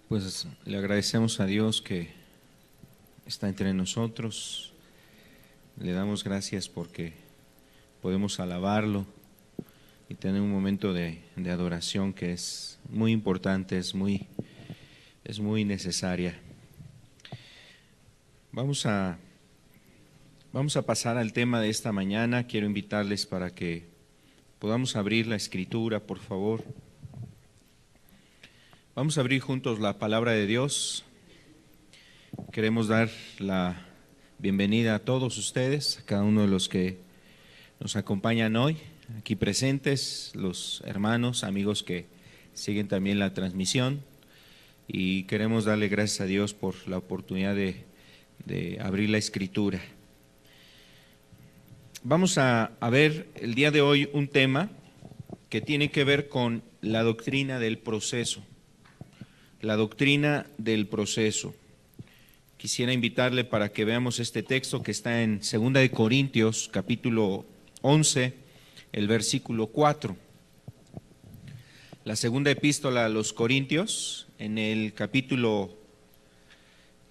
Pues le agradecemos a Dios que está entre nosotros, le damos gracias porque podemos alabarlo y tener un momento de adoración que es muy importante, es muy necesaria. Vamos a pasar al tema de esta mañana. Quiero invitarles para que podamos abrir la Escritura, por favor. Vamos a abrir juntos la palabra de Dios. Queremos dar la bienvenida a todos ustedes, a cada uno de los que nos acompañan hoy, aquí presentes, los hermanos, amigos que siguen también la transmisión, y queremos darle gracias a Dios por la oportunidad de abrir la Escritura. Vamos a ver el día de hoy un tema que tiene que ver con la doctrina del proceso. La doctrina del proceso. Quisiera invitarle para que veamos este texto que está en 2 de Corintios, capítulo 11, el versículo 4. La segunda epístola a los Corintios, en el capítulo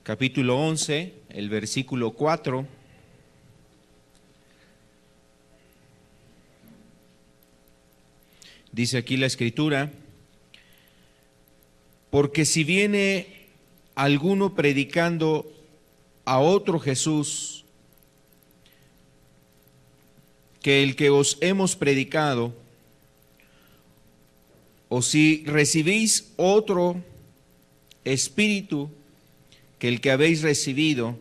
11, el versículo 4. Dice aquí la Escritura: porque si viene alguno predicando a otro Jesús que el que os hemos predicado, o si recibís otro espíritu que el que habéis recibido,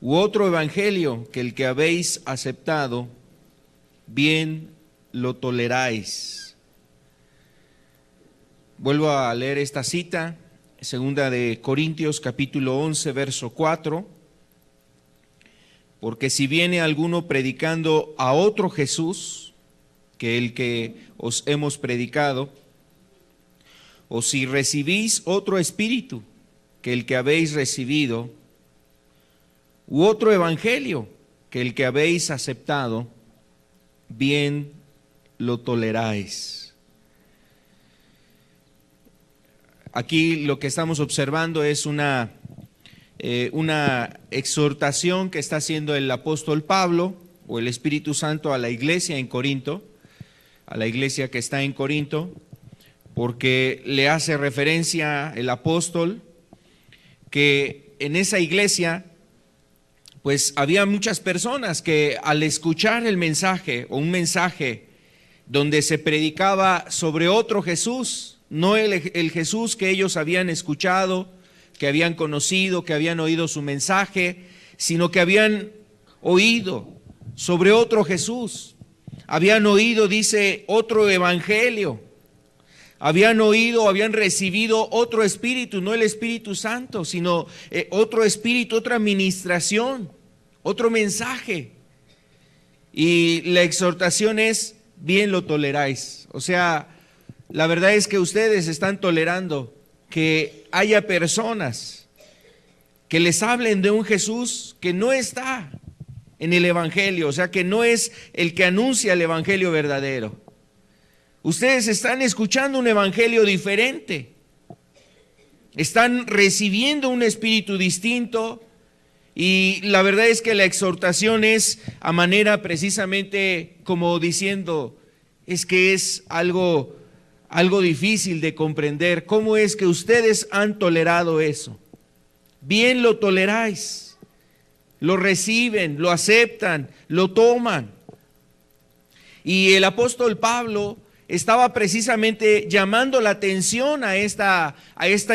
u otro evangelio que el que habéis aceptado, bien lo toleráis. Vuelvo a leer esta cita, 2 de Corintios capítulo 11, verso 4. Porque si viene alguno predicando a otro Jesús que el que os hemos predicado, o si recibís otro espíritu que el que habéis recibido, u otro evangelio que el que habéis aceptado, bien lo toleráis. Aquí lo que estamos observando es una exhortación que está haciendo el apóstol Pablo o el Espíritu Santo a la iglesia en Corinto, a la iglesia que está en Corinto, porque le hace referencia el apóstol que en esa iglesia pues había muchas personas que al escuchar el mensaje o un mensaje donde se predicaba sobre otro Jesús, no el Jesús que ellos habían escuchado, que habían conocido, que habían oído su mensaje, sino que habían oído sobre otro Jesús. Habían oído, dice, otro evangelio. Habían oído, habían recibido otro espíritu, no el Espíritu Santo, sino otro espíritu, otra administración, otro mensaje. Y la exhortación es: bien lo toleráis. O sea, la verdad es que ustedes están tolerando que haya personas que les hablen de un Jesús que no está en el evangelio, o sea, que no es el que anuncia el evangelio verdadero. Ustedes están escuchando un evangelio diferente, están recibiendo un espíritu distinto, y la verdad es que la exhortación es a manera precisamente como diciendo: es que es algo difícil de comprender. ¿Cómo es que ustedes han tolerado eso? Bien lo toleráis, lo reciben, lo aceptan, lo toman. Y el apóstol Pablo estaba precisamente llamando la atención a esta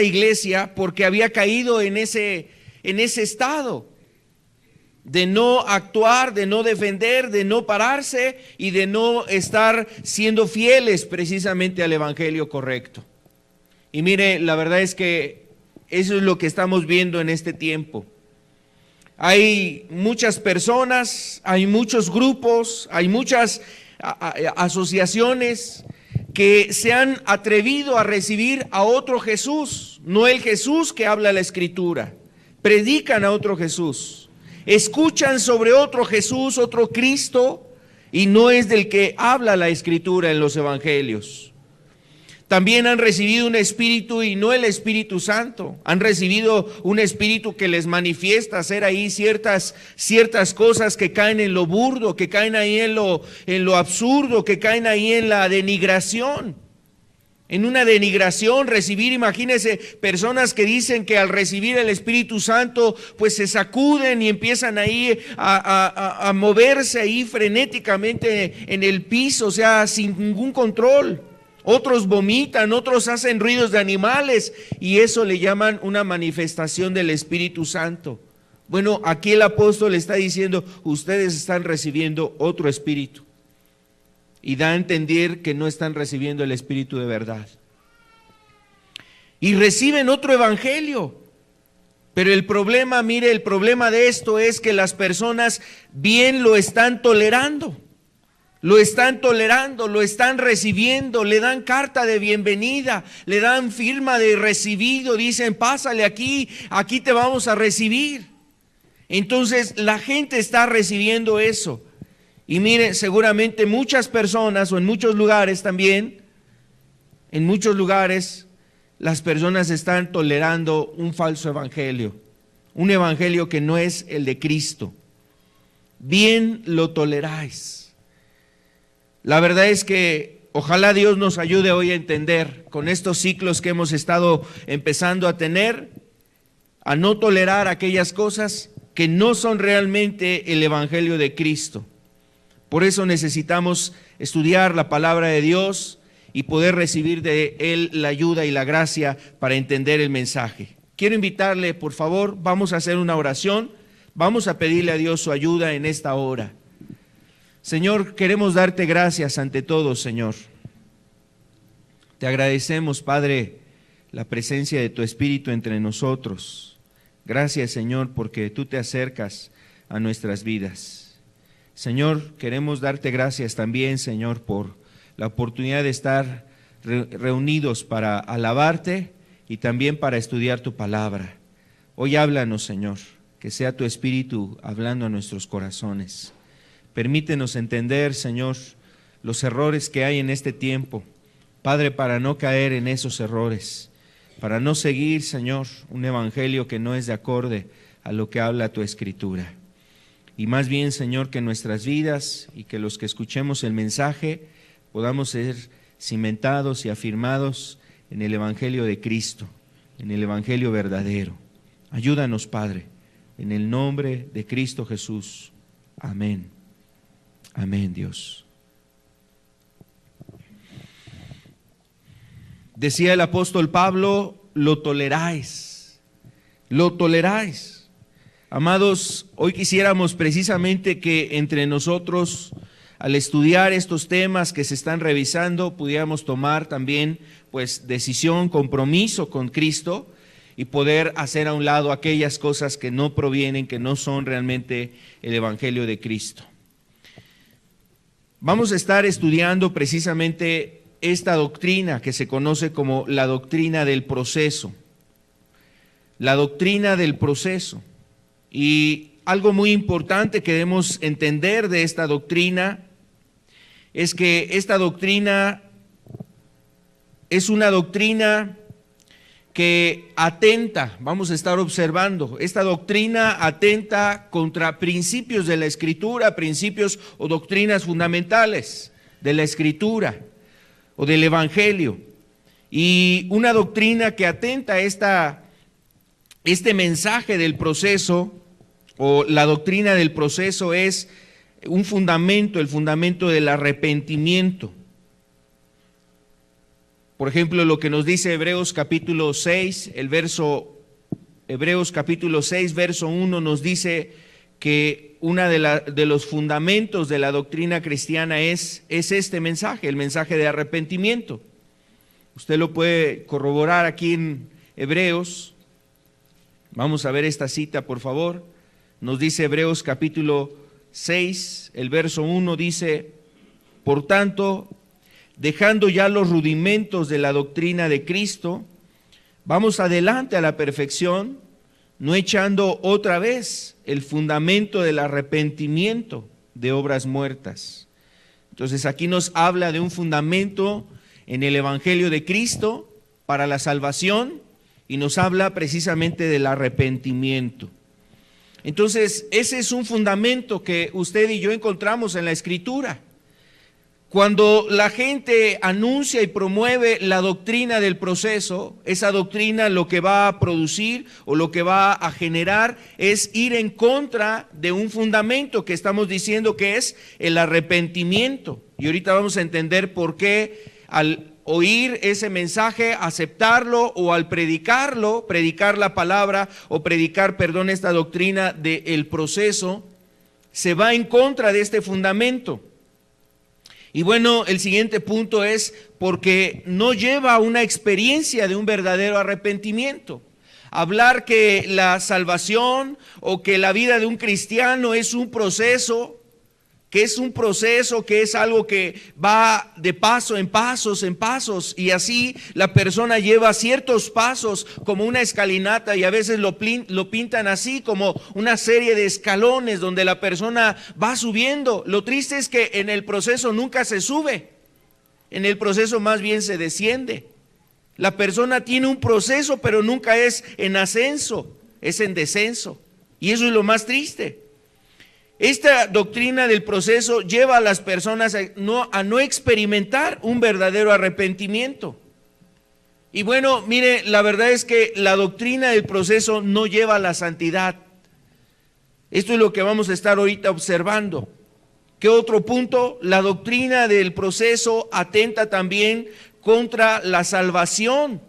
iglesia porque había caído en ese estado de no actuar, de no defender, de no pararse y de no estar siendo fieles precisamente al evangelio correcto. Y mire, la verdad es que eso es lo que estamos viendo en este tiempo. Hay muchas personas, hay muchos grupos, hay muchas asociaciones que se han atrevido a recibir a otro Jesús, no el Jesús que habla la Escritura. Predican a otro Jesús. Escuchan sobre otro Jesús, otro Cristo, y no es del que habla la Escritura en los evangelios. También han recibido un espíritu y no el Espíritu Santo. Han recibido un espíritu que les manifiesta hacer ahí ciertas cosas que caen en lo burdo, que caen ahí en lo absurdo, que caen ahí en la denigración. En una denigración, recibir, imagínense, personas que dicen que al recibir el Espíritu Santo, pues se sacuden y empiezan ahí a moverse ahí frenéticamente en el piso, o sea, sin ningún control. Otros vomitan, otros hacen ruidos de animales y eso le llaman una manifestación del Espíritu Santo. Bueno, aquí el apóstol está diciendo, ustedes están recibiendo otro espíritu. Y da a entender que no están recibiendo el Espíritu de verdad. Y reciben otro evangelio. Pero el problema, mire, el problema de esto es que las personas bien lo están tolerando. Lo están tolerando, lo están recibiendo, le dan carta de bienvenida, le dan firma de recibido, dicen, pásale aquí, aquí te vamos a recibir. Entonces la gente está recibiendo eso. Y mire, seguramente muchas personas o en muchos lugares también, en muchos lugares las personas están tolerando un falso evangelio, un evangelio que no es el de Cristo. Bien lo toleráis. La verdad es que ojalá Dios nos ayude hoy a entender con estos ciclos que hemos estado empezando a tener, a no tolerar aquellas cosas que no son realmente el evangelio de Cristo. Por eso necesitamos estudiar la palabra de Dios y poder recibir de Él la ayuda y la gracia para entender el mensaje. Quiero invitarle, por favor, vamos a hacer una oración, vamos a pedirle a Dios su ayuda en esta hora. Señor, queremos darte gracias ante todo, Señor. Te agradecemos, Padre, la presencia de tu Espíritu entre nosotros. Gracias, Señor, porque tú te acercas a nuestras vidas. Señor, queremos darte gracias también, Señor, por la oportunidad de estar reunidos para alabarte y también para estudiar tu palabra. Hoy háblanos, Señor, que sea tu Espíritu hablando a nuestros corazones. Permítenos entender, Señor, los errores que hay en este tiempo, Padre, para no caer en esos errores, para no seguir, Señor, un evangelio que no es de acorde a lo que habla tu Escritura. Y más bien, Señor, que nuestras vidas y que los que escuchemos el mensaje podamos ser cimentados y afirmados en el evangelio de Cristo, en el evangelio verdadero. Ayúdanos, Padre, en el nombre de Cristo Jesús. Amén. Amén, Dios. Decía el apóstol Pablo, lo toleráis, lo toleráis. Amados, hoy quisiéramos precisamente que entre nosotros, al estudiar estos temas que se están revisando, pudiéramos tomar también pues decisión, compromiso con Cristo y poder hacer a un lado aquellas cosas que no provienen, que no son realmente el evangelio de Cristo. Vamos a estar estudiando precisamente esta doctrina que se conoce como la doctrina del proceso. La doctrina del proceso. Y algo muy importante que debemos entender de esta doctrina es que esta doctrina es una doctrina que atenta, vamos a estar observando, esta doctrina atenta contra principios de la Escritura, principios o doctrinas fundamentales de la Escritura o del Evangelio. Y una doctrina que atenta a este mensaje del proceso o la doctrina del proceso es un fundamento, el fundamento del arrepentimiento. Por ejemplo, lo que nos dice Hebreos capítulo 6, Hebreos capítulo 6, verso 1 nos dice que uno de los fundamentos de la doctrina cristiana es este mensaje, el mensaje de arrepentimiento. Usted lo puede corroborar aquí en Hebreos. Vamos a ver esta cita, por favor. Nos dice Hebreos capítulo 6, el verso 1 dice, por tanto, dejando ya los rudimentos de la doctrina de Cristo, vamos adelante a la perfección, no echando otra vez el fundamento del arrepentimiento de obras muertas. Entonces aquí nos habla de un fundamento en el Evangelio de Cristo para la salvación y nos habla precisamente del arrepentimiento. Entonces, ese es un fundamento que usted y yo encontramos en la Escritura. Cuando la gente anuncia y promueve la doctrina del proceso, esa doctrina lo que va a producir o lo que va a generar es ir en contra de un fundamento que estamos diciendo que es el arrepentimiento. Y ahorita vamos a entender por qué al oír ese mensaje, aceptarlo o al predicarlo, predicar la palabra o predicar, esta doctrina del proceso, se va en contra de este fundamento. Y bueno, el siguiente punto es porque no lleva a una experiencia de un verdadero arrepentimiento. Hablar que la salvación o que la vida de un cristiano es un proceso, que es algo que va de paso en pasos, y así la persona lleva ciertos pasos como una escalinata, y a veces lo pintan así como una serie de escalones donde la persona va subiendo. Lo triste es que en el proceso nunca se sube, en el proceso más bien se desciende. La persona tiene un proceso, pero nunca es en ascenso, es en descenso, y eso es lo más triste. Esta doctrina del proceso lleva a las personas a no experimentar un verdadero arrepentimiento. Y bueno, mire, la verdad es que la doctrina del proceso no lleva a la santidad. Esto es lo que vamos a estar ahorita observando. ¿Qué otro punto? La doctrina del proceso atenta también contra la salvación,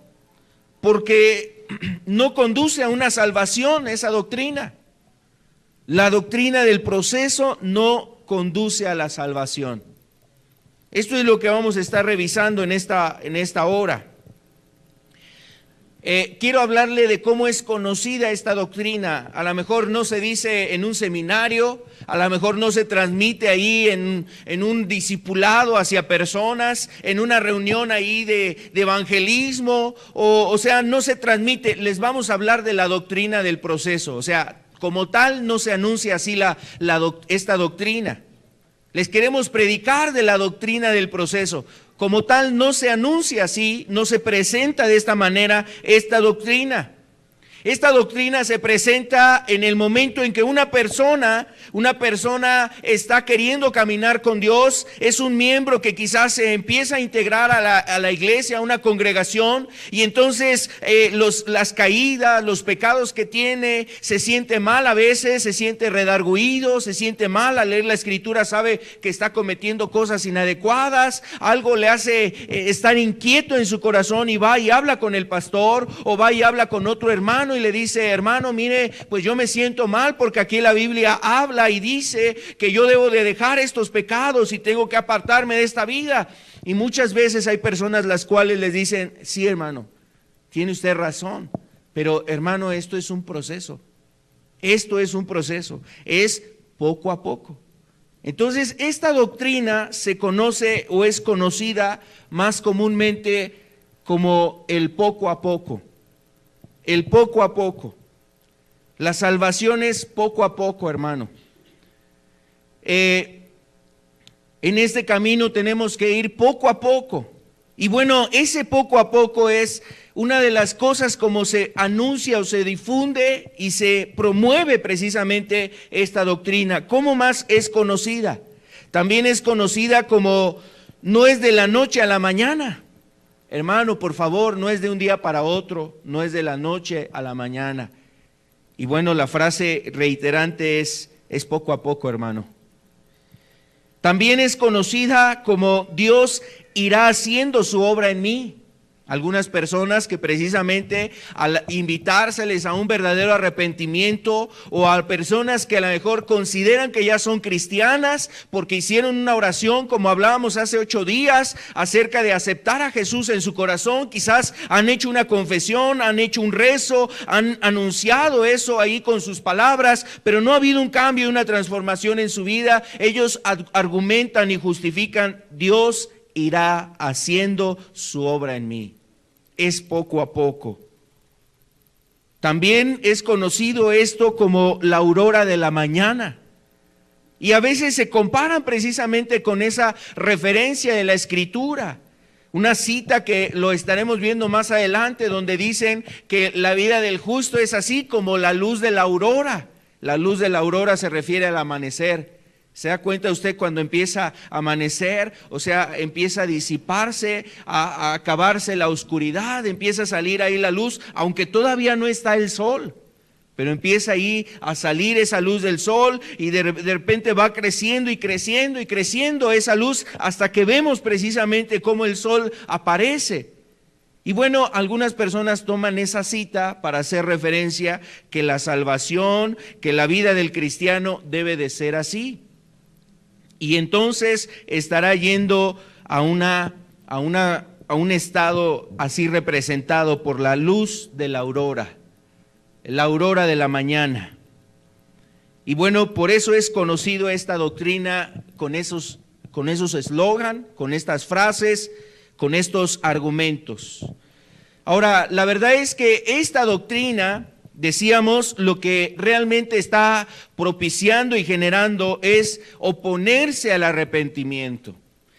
porque no conduce a una salvación esa doctrina. La doctrina del proceso no conduce a la salvación. Esto es lo que vamos a estar revisando en esta hora. Quiero hablarle de cómo es conocida esta doctrina. A lo mejor no se dice en un seminario, a lo mejor no se transmite ahí en un discipulado hacia personas, en una reunión ahí de evangelismo, o sea, no se transmite. Les vamos a hablar de la doctrina del proceso, o sea, como tal no se anuncia así esta doctrina. Les queremos predicar de la doctrina del proceso. Como tal no se anuncia así, no se presenta de esta manera esta doctrina. Esta doctrina se presenta en el momento en que una persona está queriendo caminar con Dios, es un miembro que quizás se empieza a integrar a la iglesia, a una congregación, y entonces las caídas, los pecados que tiene, se siente mal a veces, se siente redarguido, se siente mal al leer la Escritura, sabe que está cometiendo cosas inadecuadas, algo le hace estar inquieto en su corazón y va y habla con el pastor o va y habla con otro hermano y le dice: hermano, mire, pues yo me siento mal porque aquí la Biblia habla y dice que yo debo de dejar estos pecados y tengo que apartarme de esta vida. Y muchas veces hay personas las cuales les dicen: sí, hermano, tiene usted razón, pero hermano, esto es un proceso, es poco a poco. Entonces, esta doctrina se conoce o es conocida más comúnmente como el poco a poco. El poco a poco. La salvación es poco a poco, hermano. En este camino tenemos que ir poco a poco. Y bueno, ese poco a poco es una de las cosas como se anuncia o se difunde y se promueve precisamente esta doctrina. ¿Cómo más es conocida? También es conocida como no es de la noche a la mañana. Hermano, por favor, no es de un día para otro, no es de la noche a la mañana. Y bueno, la frase reiterante es poco a poco, hermano. También es conocida como Dios irá haciendo su obra en mí. Algunas personas que precisamente al invitárseles a un verdadero arrepentimiento, o a personas que a lo mejor consideran que ya son cristianas porque hicieron una oración como hablábamos hace 8 días acerca de aceptar a Jesús en su corazón, quizás han hecho una confesión, han hecho un rezo, han anunciado eso ahí con sus palabras, pero no ha habido un cambio y una transformación en su vida. Ellos argumentan y justifican: Dios irá haciendo su obra en mí. Es poco a poco. También es conocido esto como la aurora de la mañana. Y a veces se comparan precisamente con esa referencia de la Escritura. Una cita que lo estaremos viendo más adelante, donde dicen que la vida del justo es así como la luz de la aurora. La luz de la aurora se refiere al amanecer. ¿Se da cuenta usted cuando empieza a amanecer? O sea, empieza a disiparse, a acabarse la oscuridad, empieza a salir ahí la luz, aunque todavía no está el sol. Pero empieza ahí a salir esa luz del sol y de repente va creciendo y creciendo y creciendo esa luz hasta que vemos precisamente cómo el sol aparece. Y bueno, algunas personas toman esa cita para hacer referencia que la salvación, que la vida del cristiano debe de ser así. Y entonces estará yendo a un estado así representado por la luz de la aurora de la mañana. Y bueno, por eso es conocido esta doctrina con esos eslogan, con estas frases, con estos argumentos. Ahora, la verdad es que esta doctrina, decíamos, lo que realmente está propiciando y generando es oponerse al arrepentimiento,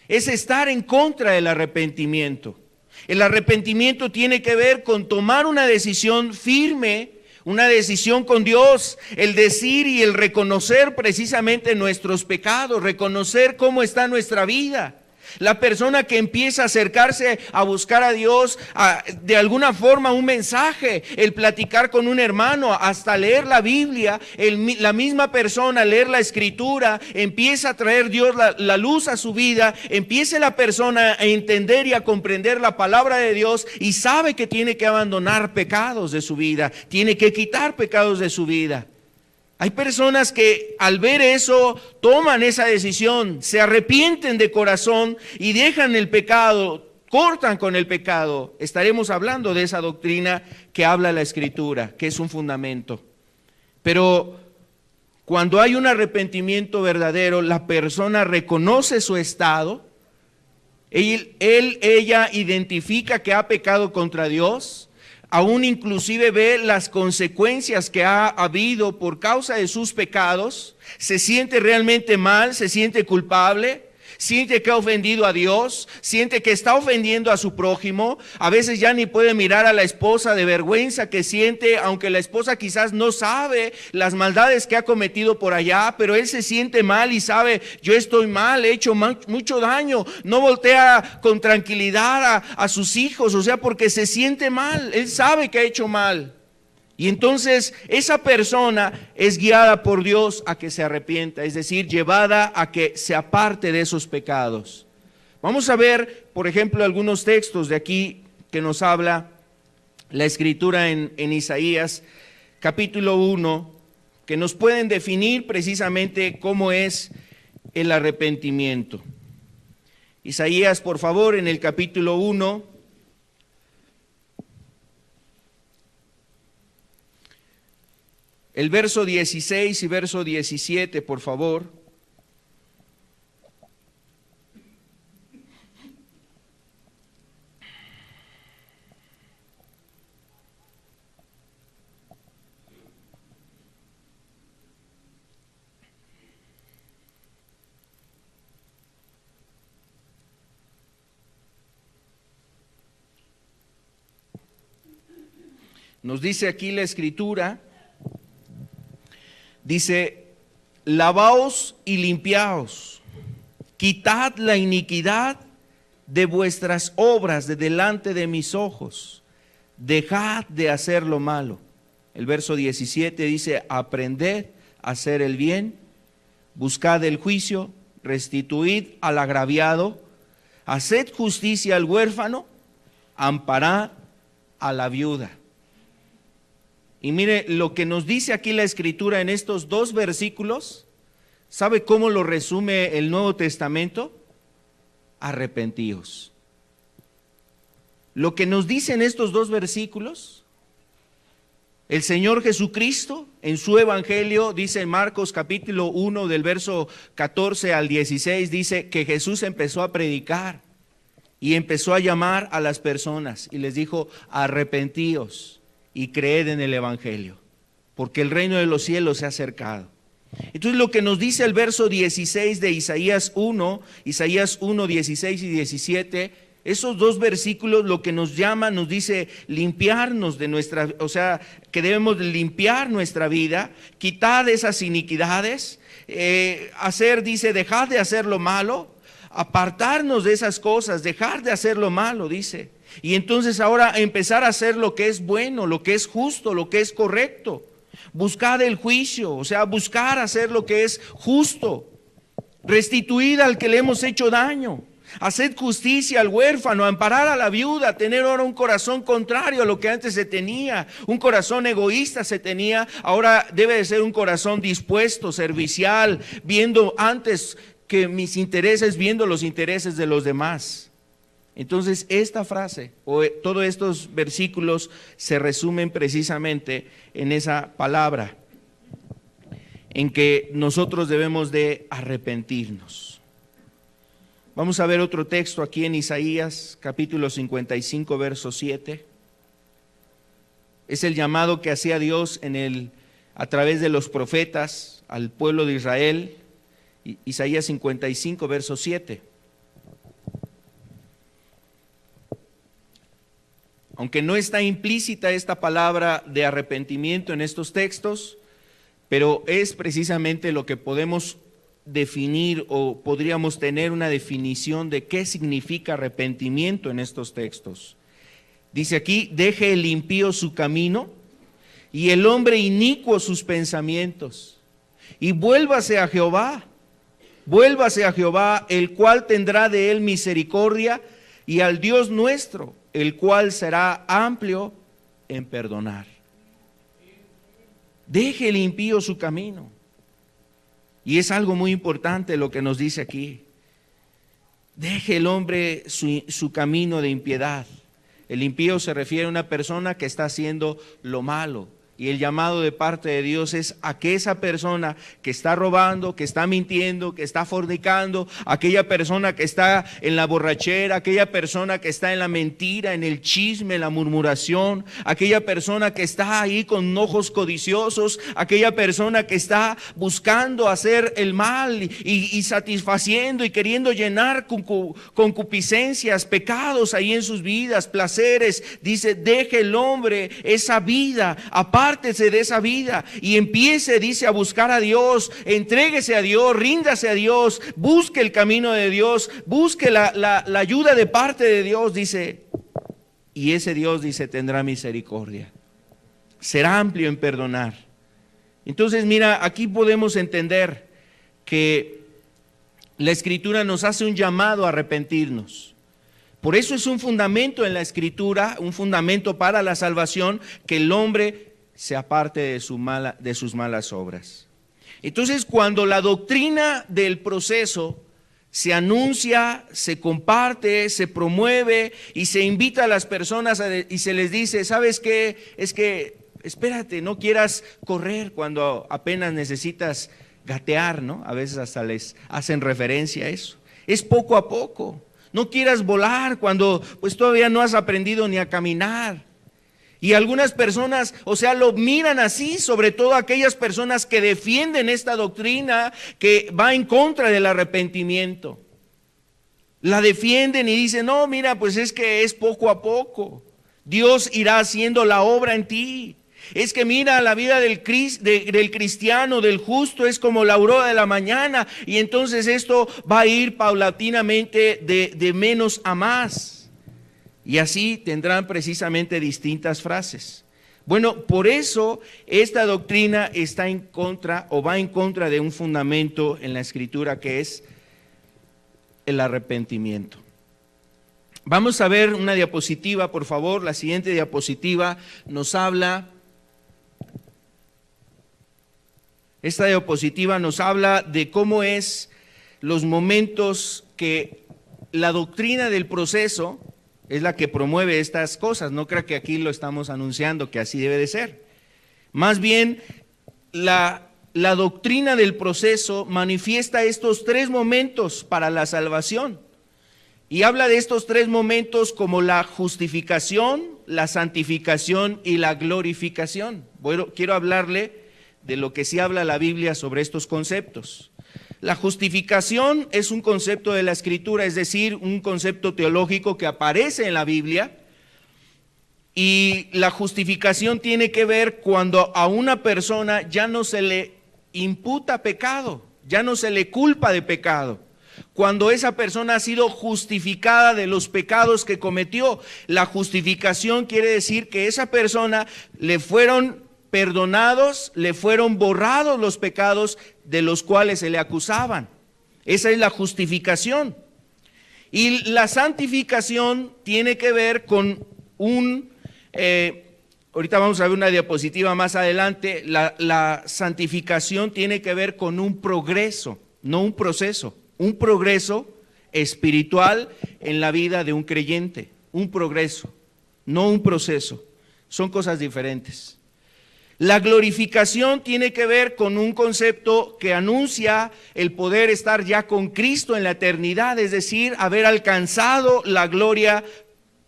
es estar en contra del arrepentimiento. El arrepentimiento tiene que ver con tomar una decisión firme, una decisión con Dios, el decir y el reconocer precisamente nuestros pecados, reconocer cómo está nuestra vida. La persona que empieza a acercarse a buscar a Dios, de alguna forma un mensaje, el platicar con un hermano, hasta leer la Biblia, la misma persona leer la Escritura, empieza a traer Dios la luz a su vida, empieza la persona a entender y a comprender la palabra de Dios y sabe que tiene que abandonar pecados de su vida, tiene que quitar pecados de su vida. Hay personas que al ver eso toman esa decisión, se arrepienten de corazón y dejan el pecado, cortan con el pecado. Estaremos hablando de esa doctrina que habla la Escritura, que es un fundamento. Pero cuando hay un arrepentimiento verdadero, la persona reconoce su estado, ella identifica que ha pecado contra Dios, aún inclusive ve las consecuencias que ha habido por causa de sus pecados, se siente realmente mal, se siente culpable, siente que ha ofendido a Dios, siente que está ofendiendo a su prójimo, a veces ya ni puede mirar a la esposa de vergüenza que siente, aunque la esposa quizás no sabe las maldades que ha cometido por allá, pero él se siente mal y sabe, yo estoy mal, he hecho mucho daño, no voltea con tranquilidad a sus hijos, o sea, porque se siente mal, él sabe que ha hecho mal. Y entonces esa persona es guiada por Dios a que se arrepienta, es decir, llevada a que se aparte de esos pecados. Vamos a ver, por ejemplo, algunos textos de aquí que nos habla la Escritura en Isaías, capítulo 1, que nos pueden definir precisamente cómo es el arrepentimiento. Isaías, por favor, en el capítulo 1. El verso 16 y verso 17, por favor. Nos dice aquí la Escritura. Dice, lavaos y limpiaos, quitad la iniquidad de vuestras obras de delante de mis ojos, dejad de hacer lo malo. El verso 17 dice, aprended a hacer el bien, buscad el juicio, restituid al agraviado, haced justicia al huérfano, amparad a la viuda. Y mire lo que nos dice aquí la Escritura en estos dos versículos. ¿Sabe cómo lo resume el Nuevo Testamento? Arrepentíos. Lo que nos dice en estos dos versículos, el Señor Jesucristo en su Evangelio, dice en Marcos capítulo 1 del verso 14 al 16, dice que Jesús empezó a predicar y empezó a llamar a las personas y les dijo, arrepentíos y creed en el Evangelio, porque el reino de los cielos se ha acercado. Entonces lo que nos dice el verso 16 de Isaías 1, 16 y 17, Esos dos versículos lo que nos llama, nos dice limpiarnos de nuestra, o sea, que debemos limpiar nuestra vida, quitar esas iniquidades, dice, dejad de hacer lo malo, apartarnos de esas cosas, dejar de hacer lo malo, dice. Y entonces ahora empezar a hacer lo que es bueno, lo que es justo, lo que es correcto. Buscar el juicio, o sea, buscar hacer lo que es justo. Restituir al que le hemos hecho daño. Hacer justicia al huérfano, amparar a la viuda, tener ahora un corazón contrario a lo que antes se tenía, un corazón egoísta se tenía, ahora debe de ser un corazón dispuesto, servicial, viendo antes que mis intereses, viendo los intereses de los demás. Entonces esta frase o todos estos versículos se resumen precisamente en esa palabra, en que nosotros debemos de arrepentirnos. Vamos a ver otro texto aquí en Isaías, capítulo 55, verso 7. Es el llamado que hacía Dios a través de los profetas al pueblo de Israel. Isaías 55, verso 7. Aunque no está implícita esta palabra de arrepentimiento en estos textos, pero es precisamente lo que podemos definir o podríamos tener una definición de qué significa arrepentimiento en estos textos. Dice aquí, deje el impío su camino y el hombre inicuo sus pensamientos y vuélvase a Jehová, el cual tendrá de él misericordia, y al Dios nuestro, el cual será amplio en perdonar. Deje el impío su camino. Y es algo muy importante lo que nos dice aquí. Deje el hombre su camino de impiedad. El impío se refiere a una persona que está haciendo lo malo. Y el llamado de parte de Dios es a que esa persona que está robando, que está mintiendo, que está fornicando, aquella persona que está en la borrachera, aquella persona que está en la mentira, en el chisme, en la murmuración, aquella persona que está ahí con ojos codiciosos, aquella persona que está buscando hacer el mal y satisfaciendo y queriendo llenar concupiscencias, pecados ahí en sus vidas, placeres. Dice, deje el hombre esa vida, apártese de esa vida y empiece, dice, a buscar a Dios, entréguese a Dios, ríndase a Dios, busque el camino de Dios, busque la ayuda de parte de Dios, dice, y ese Dios, dice, tendrá misericordia, será amplio en perdonar. Entonces, mira, aquí podemos entender que la Escritura nos hace un llamado a arrepentirnos. Por eso es un fundamento en la Escritura, un fundamento para la salvación, que el hombre se aparte de sus malas obras. Entonces, cuando la doctrina del proceso se anuncia, se comparte, se promueve y se invita a las personas y se les dice, ¿sabes qué? Es que espérate, no quieras correr cuando apenas necesitas gatear, ¿no? A veces hasta les hacen referencia a eso. Es poco a poco. No quieras volar cuando pues todavía no has aprendido ni a caminar. Y algunas personas, o sea, lo miran así, sobre todo aquellas personas que defienden esta doctrina que va en contra del arrepentimiento. La defienden y dicen, no, mira, pues es que es poco a poco. Dios irá haciendo la obra en ti. Es que mira, la vida del cristiano, del justo, es como la aurora de la mañana. Y entonces esto va a ir paulatinamente de menos a más. Y así tendrán precisamente distintas frases. Bueno, por eso esta doctrina está en contra o va en contra de un fundamento en la Escritura que es el arrepentimiento. Vamos a ver una diapositiva, por favor. La siguiente diapositiva nos habla, esta diapositiva nos habla de cómo es los momentos que la doctrina del proceso es la que promueve estas cosas. No creo que aquí lo estamos anunciando que así debe de ser. Más bien, la doctrina del proceso manifiesta estos tres momentos para la salvación. Y habla de estos tres momentos como la justificación, la santificación y la glorificación. Bueno, quiero hablarle de lo que sí habla la Biblia sobre estos conceptos. La justificación es un concepto de la Escritura, es decir, un concepto teológico que aparece en la Biblia. Y la justificación tiene que ver cuando a una persona ya no se le imputa pecado, ya no se le culpa de pecado. Cuando esa persona ha sido justificada de los pecados que cometió. La justificación quiere decir que esa persona le fueron perdonados, le fueron borrados los pecados de los cuales se le acusaban. Esa es la justificación. Y la santificación tiene que ver con ahorita vamos a ver una diapositiva más adelante. La santificación tiene que ver con un progreso, no un proceso. Un progreso espiritual en la vida de un creyente. Un progreso, no un proceso. Son cosas diferentes. La glorificación tiene que ver con un concepto que anuncia el poder estar ya con Cristo en la eternidad, es decir, haber alcanzado la gloria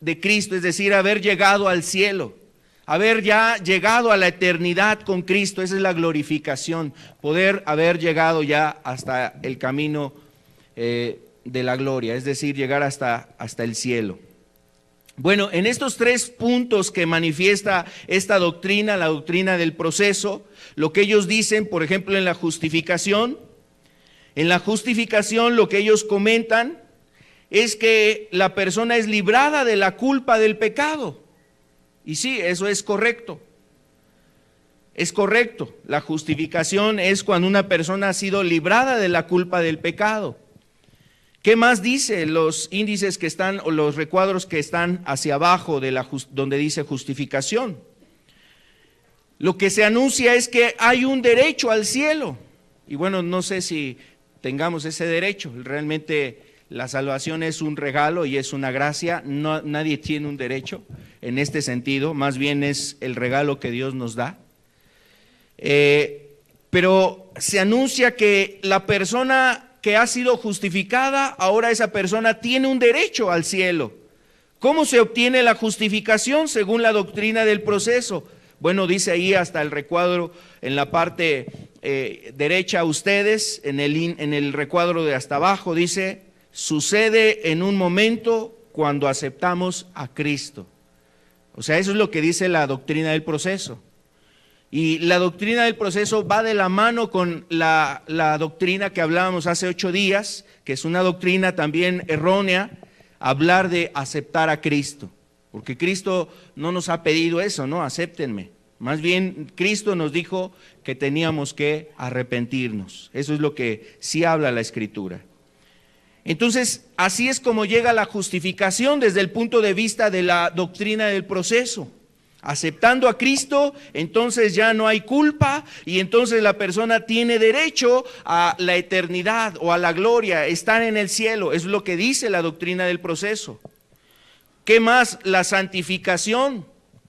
de Cristo, es decir, haber llegado al cielo, haber ya llegado a la eternidad con Cristo. Esa es la glorificación, poder haber llegado ya hasta el camino de la gloria, es decir, llegar hasta el cielo. Bueno, en estos tres puntos que manifiesta esta doctrina, la doctrina del proceso, lo que ellos dicen, por ejemplo, en la justificación lo que ellos comentan es que la persona es librada de la culpa del pecado. Y sí, eso es correcto. Es correcto. La justificación es cuando una persona ha sido librada de la culpa del pecado. ¿Qué más dice los índices que están, o los recuadros que están hacia abajo de donde dice justificación? Lo que se anuncia es que hay un derecho al cielo. Y bueno, no sé si tengamos ese derecho. Realmente la salvación es un regalo y es una gracia. No, nadie tiene un derecho en este sentido. Más bien es el regalo que Dios nos da. Pero se anuncia que la persona que ha sido justificada, ahora esa persona tiene un derecho al cielo. ¿Cómo se obtiene la justificación según la doctrina del proceso? Bueno, dice ahí hasta el recuadro en la parte derecha a ustedes, en el recuadro de hasta abajo, dice: sucede en un momento cuando aceptamos a Cristo. O sea, eso es lo que dice la doctrina del proceso. Y la doctrina del proceso va de la mano con la doctrina que hablábamos hace 8 días, que es una doctrina también errónea, hablar de aceptar a Cristo. Porque Cristo no nos ha pedido eso, ¿no? Acéptenme. Más bien, Cristo nos dijo que teníamos que arrepentirnos. Eso es lo que sí habla la Escritura. Entonces, así es como llega la justificación desde el punto de vista de la doctrina del proceso. Aceptando a Cristo, entonces ya no hay culpa y entonces la persona tiene derecho a la eternidad o a la gloria, estar en el cielo. Es lo que dice la doctrina del proceso. ¿Qué más? La santificación.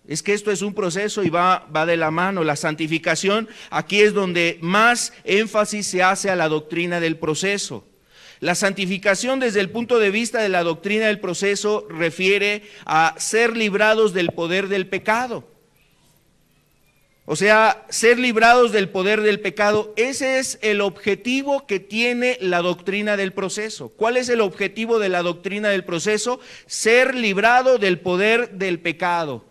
Es que esto es un proceso y va de la mano. La santificación, aquí es donde más énfasis se hace a la doctrina del proceso. La santificación desde el punto de vista de la doctrina del proceso refiere a ser librados del poder del pecado. O sea, ser librados del poder del pecado, ese es el objetivo que tiene la doctrina del proceso. ¿Cuál es el objetivo de la doctrina del proceso? Ser librado del poder del pecado.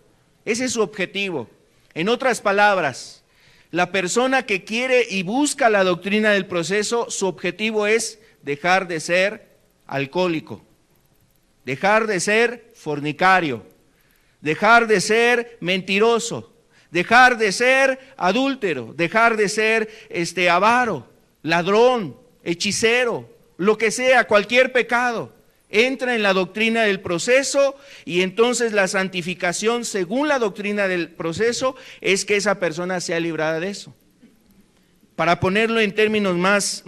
Ese es su objetivo. En otras palabras, la persona que quiere y busca la doctrina del proceso, su objetivo es dejar de ser alcohólico, dejar de ser fornicario, dejar de ser mentiroso, dejar de ser adúltero, dejar de ser avaro, ladrón, hechicero, lo que sea, cualquier pecado. Entra en la doctrina del proceso y entonces la santificación, según la doctrina del proceso, es que esa persona sea librada de eso. Para ponerlo en términos más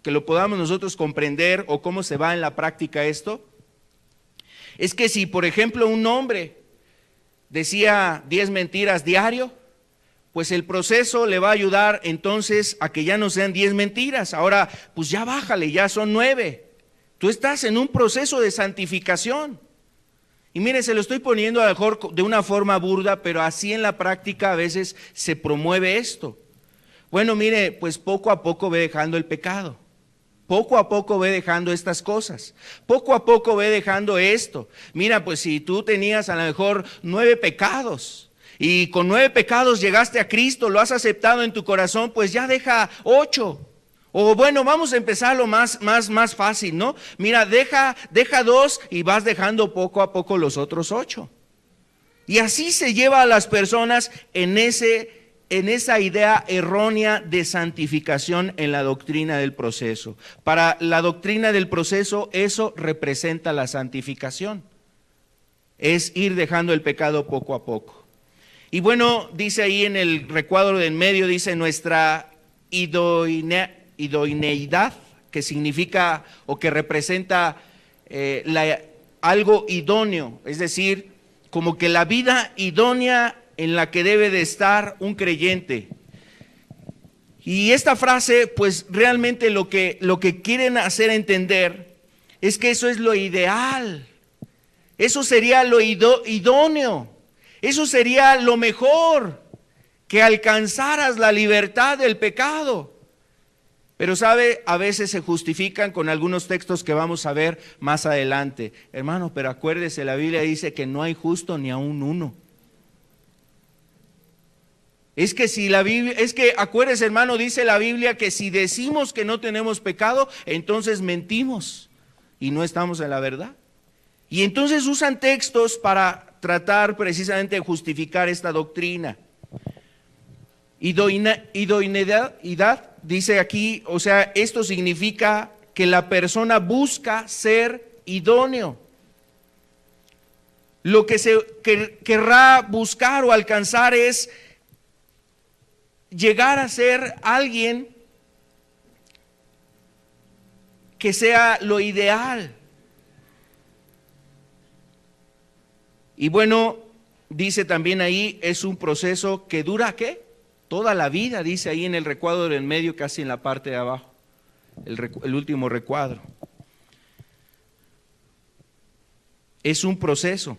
que lo podamos nosotros comprender, o cómo se va en la práctica esto, es que si, por ejemplo, un hombre decía 10 mentiras diario, pues el proceso le va a ayudar entonces a que ya no sean 10 mentiras. Ahora, pues ya bájale, ya son 9. Tú estás en un proceso de santificación. Y mire, se lo estoy poniendo a lo mejor de una forma burda, pero así en la práctica a veces se promueve esto. Bueno, mire, pues poco a poco ve dejando el pecado. Poco a poco ve dejando estas cosas. Poco a poco ve dejando esto. Mira, pues si tú tenías a lo mejor 9 pecados y con 9 pecados llegaste a Cristo, lo has aceptado en tu corazón, pues ya deja 8. O bueno, vamos a empezar lo más fácil, ¿no? Mira, deja 2 y vas dejando poco a poco los otros 8. Y así se lleva a las personas en esa idea errónea de santificación en la doctrina del proceso. Para la doctrina del proceso, eso representa la santificación. Es ir dejando el pecado poco a poco. Y bueno, dice ahí en el recuadro del medio, dice nuestra idoneidad, que significa o que representa algo idóneo, es decir, como que la vida idónea en la que debe de estar un creyente. Y esta frase, pues realmente lo que quieren hacer entender es que eso es lo ideal, eso sería lo idóneo, eso sería lo mejor, que alcanzaras la libertad del pecado. Pero sabe, a veces se justifican con algunos textos que vamos a ver más adelante. Hermano, pero acuérdese, la Biblia dice que no hay justo ni aun uno. Acuérdese, hermano, dice la Biblia que si decimos que no tenemos pecado, entonces mentimos y no estamos en la verdad. Y entonces usan textos para tratar precisamente de justificar esta doctrina. Idoneidad, dice aquí, o sea, esto significa que la persona busca ser idóneo. Lo que se querrá buscar o alcanzar es llegar a ser alguien que sea lo ideal. Y bueno, dice también ahí, es un proceso que dura, ¿qué? Toda la vida, dice ahí en el recuadro del medio, casi en la parte de abajo, el último recuadro. Es un proceso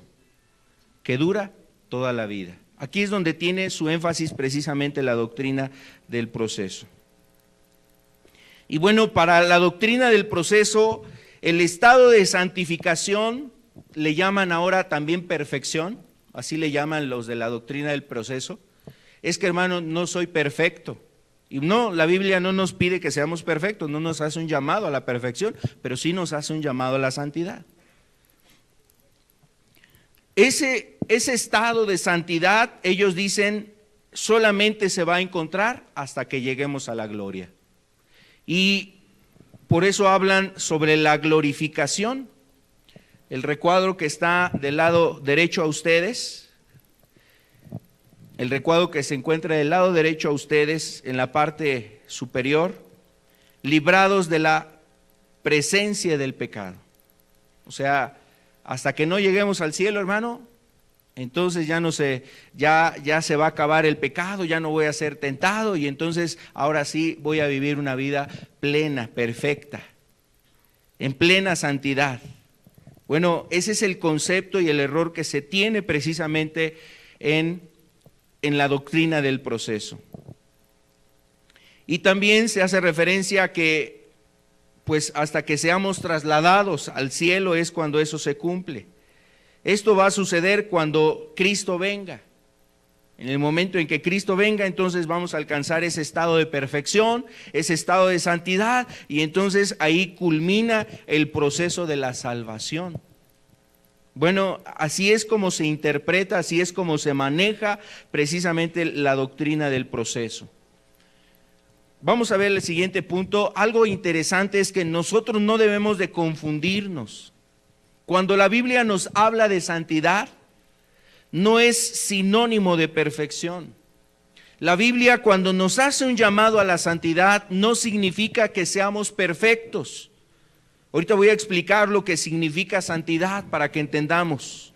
que dura toda la vida. Aquí es donde tiene su énfasis precisamente la doctrina del proceso. Y bueno, para la doctrina del proceso, el estado de santificación le llaman ahora también perfección, así le llaman los de la doctrina del proceso. Es que, hermano, no soy perfecto. Y no, la Biblia no nos pide que seamos perfectos, no nos hace un llamado a la perfección, pero sí nos hace un llamado a la santidad. Ese estado de santidad, ellos dicen, solamente se va a encontrar hasta que lleguemos a la gloria. Y por eso hablan sobre la glorificación. El recuadro que está del lado derecho a ustedes, el recuadro que se encuentra del lado derecho a ustedes, en la parte superior, librados de la presencia del pecado. O sea, hasta que no lleguemos al cielo, hermano, entonces ya se va a acabar el pecado, ya no voy a ser tentado y entonces ahora sí voy a vivir una vida plena, perfecta, en plena santidad. Bueno, ese es el concepto y el error que se tiene precisamente en la doctrina del proceso. Y también se hace referencia a que pues hasta que seamos trasladados al cielo es cuando eso se cumple. Esto va a suceder cuando Cristo venga. En el momento en que Cristo venga, entonces vamos a alcanzar ese estado de perfección, ese estado de santidad, y entonces ahí culmina el proceso de la salvación. Bueno, así es como se interpreta, así es como se maneja precisamente la doctrina del proceso. Vamos a ver el siguiente punto. Algo interesante es que nosotros no debemos de confundirnos. Cuando la Biblia nos habla de santidad, no es sinónimo de perfección. La Biblia, cuando nos hace un llamado a la santidad, no significa que seamos perfectos. Ahorita voy a explicar lo que significa santidad para que entendamos.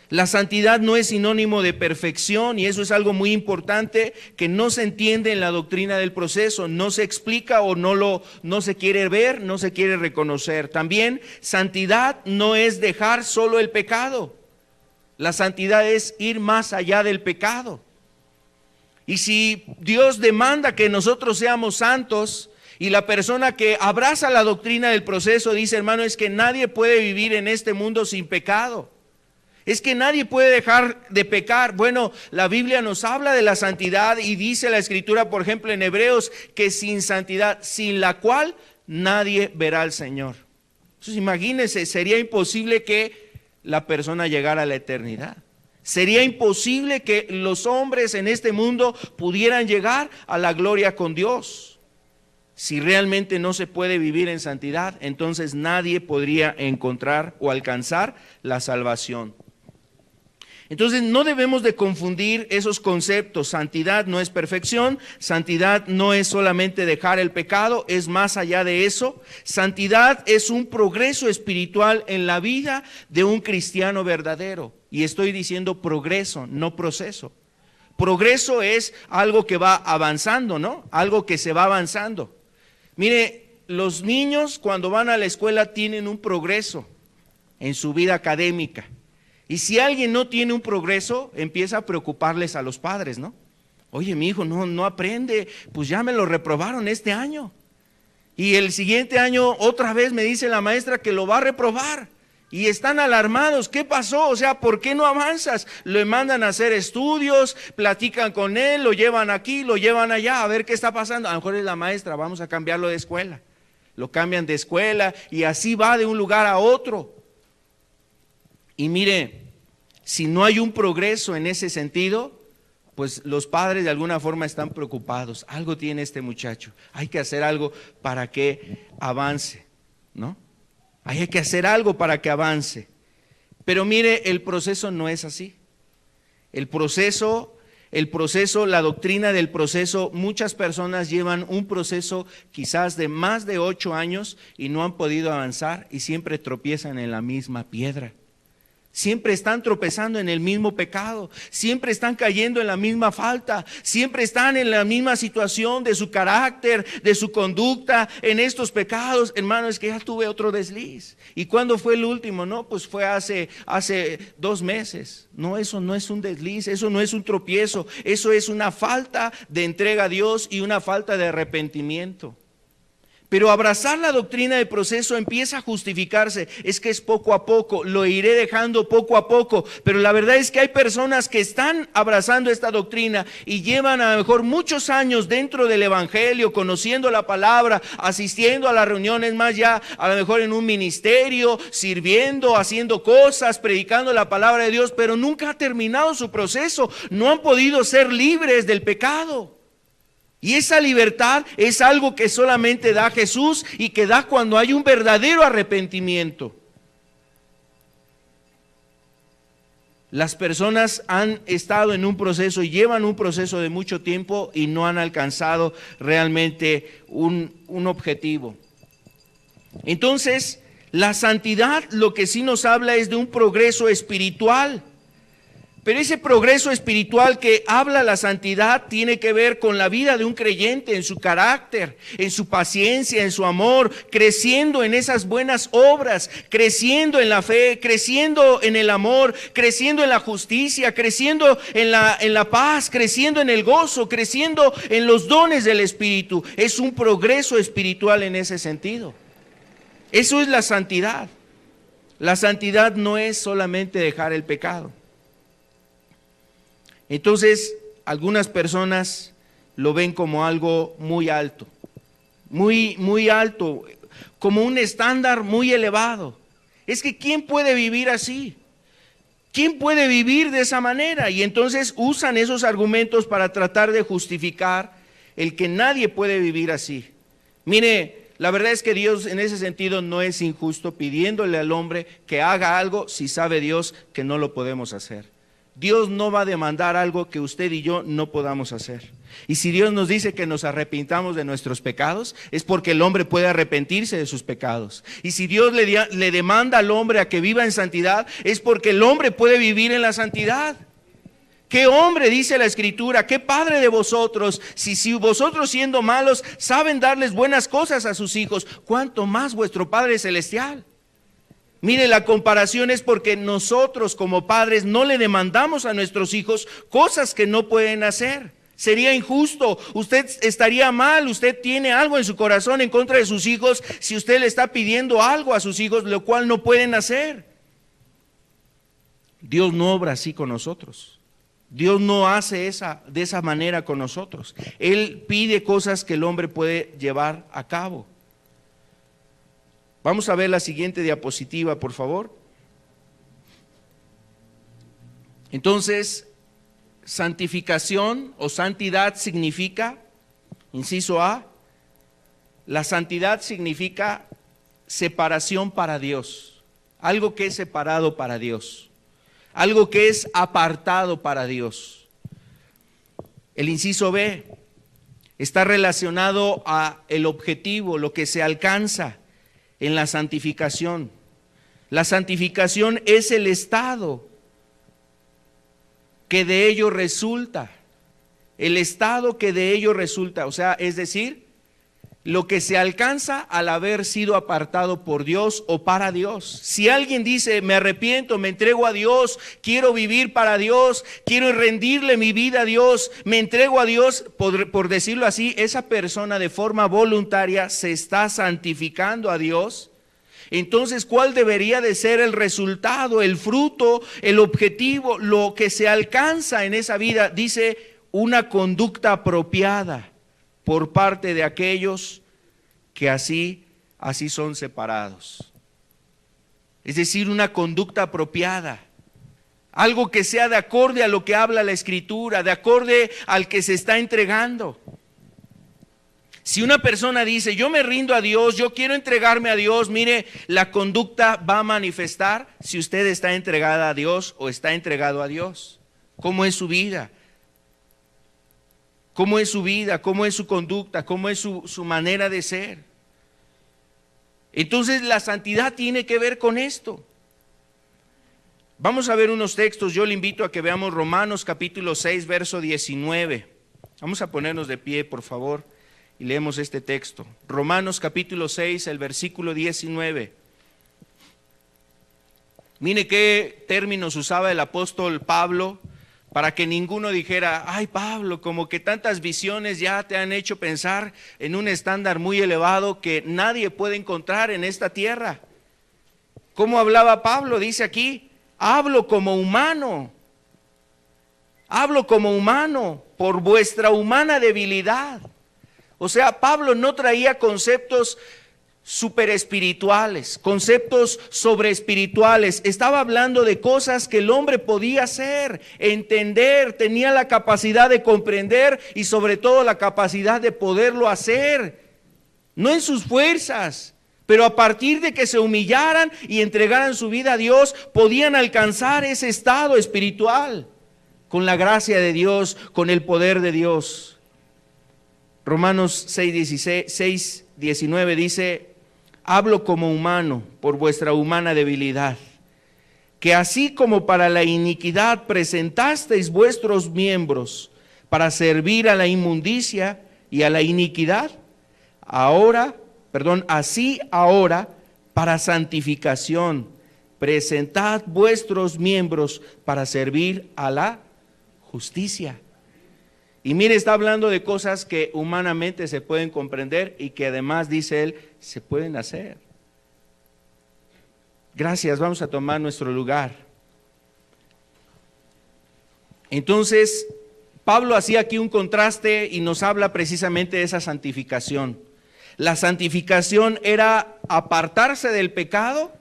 La santidad no es sinónimo de perfección y eso es algo muy importante que no se entiende en la doctrina del proceso, no se explica o no se quiere ver, no se quiere reconocer. También santidad no es dejar solo el pecado, la santidad es ir más allá del pecado. Y si Dios demanda que nosotros seamos santos, y la persona que abraza la doctrina del proceso dice, hermano, es que nadie puede vivir en este mundo sin pecado. Es que nadie puede dejar de pecar. Bueno, la Biblia nos habla de la santidad y dice la Escritura, por ejemplo, en Hebreos, que sin santidad, sin la cual nadie verá al Señor. Entonces, imagínense, sería imposible que la persona llegara a la eternidad. Sería imposible que los hombres en este mundo pudieran llegar a la gloria con Dios. Si realmente no se puede vivir en santidad, entonces nadie podría encontrar o alcanzar la salvación. Entonces no debemos de confundir esos conceptos. Santidad no es perfección, santidad no es solamente dejar el pecado, es más allá de eso. Santidad es un progreso espiritual en la vida de un cristiano verdadero. Y estoy diciendo progreso, no proceso. Progreso es algo que va avanzando, ¿no? Algo que se va avanzando. Mire, los niños cuando van a la escuela tienen un progreso en su vida académica. Y si alguien no tiene un progreso, empieza a preocuparles a los padres, ¿no? Oye, mi hijo no aprende, pues ya me lo reprobaron este año. Y el siguiente año otra vez me dice la maestra que lo va a reprobar. Y están alarmados, ¿qué pasó? O sea, ¿por qué no avanzas? Le mandan a hacer estudios, platican con él, lo llevan aquí, lo llevan allá, a ver qué está pasando. A lo mejor es la maestra, vamos a cambiarlo de escuela. Lo cambian de escuela y así va de un lugar a otro. Y mire, si no hay un progreso en ese sentido, pues los padres de alguna forma están preocupados. Algo tiene este muchacho, hay que hacer algo para que avance, ¿no? Hay que hacer algo para que avance. Pero mire, el proceso no es así. El proceso, la doctrina del proceso, muchas personas llevan un proceso quizás de más de 8 años y no han podido avanzar y siempre tropiezan en la misma piedra. Siempre están tropezando en el mismo pecado, siempre están cayendo en la misma falta, siempre están en la misma situación de su carácter, de su conducta, en estos pecados. Hermano, es que ya tuve otro desliz. ¿Y cuándo fue el último? No, pues fue hace 2 meses. No, eso no es un desliz, eso no es un tropiezo, eso es una falta de entrega a Dios y una falta de arrepentimiento. Pero abrazar la doctrina del proceso empieza a justificarse, es que es poco a poco, lo iré dejando poco a poco, pero la verdad es que hay personas que están abrazando esta doctrina y llevan a lo mejor muchos años dentro del evangelio, conociendo la palabra, asistiendo a las reuniones, más ya a lo mejor en un ministerio, sirviendo, haciendo cosas, predicando la palabra de Dios, pero nunca ha terminado su proceso, no han podido ser libres del pecado. Y esa libertad es algo que solamente da Jesús y que da cuando hay un verdadero arrepentimiento. Las personas han estado en un proceso y llevan un proceso de mucho tiempo y no han alcanzado realmente un objetivo. Entonces, la santidad lo que sí nos habla es de un progreso espiritual. Pero ese progreso espiritual que habla la santidad tiene que ver con la vida de un creyente, en su carácter, en su paciencia, en su amor, creciendo en esas buenas obras, creciendo en la fe, creciendo en el amor, creciendo en la justicia, creciendo en la paz, creciendo en el gozo, creciendo en los dones del Espíritu. Es un progreso espiritual en ese sentido. Eso es la santidad. La santidad no es solamente dejar el pecado. Entonces, algunas personas lo ven como algo muy alto, muy alto, como un estándar muy elevado. Es que ¿quién puede vivir así? ¿Quién puede vivir de esa manera? Y entonces usan esos argumentos para tratar de justificar el que nadie puede vivir así. Mire, la verdad es que Dios en ese sentido no es injusto pidiéndole al hombre que haga algo si sabe Dios que no lo podemos hacer. Dios no va a demandar algo que usted y yo no podamos hacer. Y si Dios nos dice que nos arrepintamos de nuestros pecados, es porque el hombre puede arrepentirse de sus pecados. Y si Dios le demanda al hombre a que viva en santidad, es porque el hombre puede vivir en la santidad. ¿Qué hombre, dice la Escritura, qué padre de vosotros, si vosotros siendo malos saben darles buenas cosas a sus hijos, cuánto más vuestro Padre Celestial? Mire, la comparación es porque nosotros como padres no le demandamos a nuestros hijos cosas que no pueden hacer, Sería injusto, usted estaría mal, usted tiene algo en su corazón en contra de sus hijos si usted le está pidiendo algo a sus hijos, lo cual no pueden hacer. Dios no obra así con nosotros. Dios no hace de esa manera con nosotros. Él pide cosas que el hombre puede llevar a cabo. Vamos a ver la siguiente diapositiva, por favor. Entonces, santificación o santidad significa, inciso A, la santidad significa separación para Dios, algo que es separado para Dios, algo que es apartado para Dios. El inciso B está relacionado a el objetivo, lo que se alcanza en la santificación. La santificación es el estado que de ello resulta, el estado que de ello resulta, o sea, es decir, lo que se alcanza al haber sido apartado por Dios o para Dios. Si alguien dice, me arrepiento, me entrego a Dios, quiero vivir para Dios, quiero rendirle mi vida a Dios, me entrego a Dios, por decirlo así, esa persona de forma voluntaria se está santificando a Dios. Entonces, ¿cuál debería de ser el resultado, el fruto, el objetivo, lo que se alcanza en esa vida? Dice, una conducta apropiada por parte de aquellos que así son separados. Es decir, una conducta apropiada, algo que sea de acorde a lo que habla la Escritura, de acorde al que se está entregando. Si una persona dice, yo me rindo a Dios, yo quiero entregarme a Dios, mire, la conducta va a manifestar si usted está entregada a Dios o está entregado a Dios. ¿Cómo es su vida? ¿Cómo es su vida? ¿Cómo es su conducta? ¿Cómo es su manera de ser? Entonces la santidad tiene que ver con esto. Vamos a ver unos textos. Yo le invito a que veamos Romanos capítulo 6, verso 19. Vamos a ponernos de pie, por favor, y leemos este texto. Romanos capítulo 6, el versículo 19. Mire qué términos usaba el apóstol Pablo para que ninguno dijera, ay Pablo, como que tantas visiones ya te han hecho pensar en un estándar muy elevado que nadie puede encontrar en esta tierra. ¿Cómo hablaba Pablo? Dice aquí, hablo como humano por vuestra humana debilidad. O sea, Pablo no traía conceptos superespirituales, conceptos sobreespirituales. Estaba hablando de cosas que el hombre podía hacer, entender, tenía la capacidad de comprender y sobre todo la capacidad de poderlo hacer. No en sus fuerzas, pero a partir de que se humillaran y entregaran su vida a Dios, podían alcanzar ese estado espiritual con la gracia de Dios, con el poder de Dios. Romanos 6, 19 dice, hablo como humano por vuestra humana debilidad, que así como para la iniquidad presentasteis vuestros miembros para servir a la inmundicia y a la iniquidad, así ahora para santificación presentad vuestros miembros para servir a la justicia. Y mire, está hablando de cosas que humanamente se pueden comprender y que además, dice él, se pueden hacer. Gracias, vamos a tomar nuestro lugar. Entonces, Pablo hacía aquí un contraste y nos habla precisamente de esa santificación. La santificación era apartarse del pecado,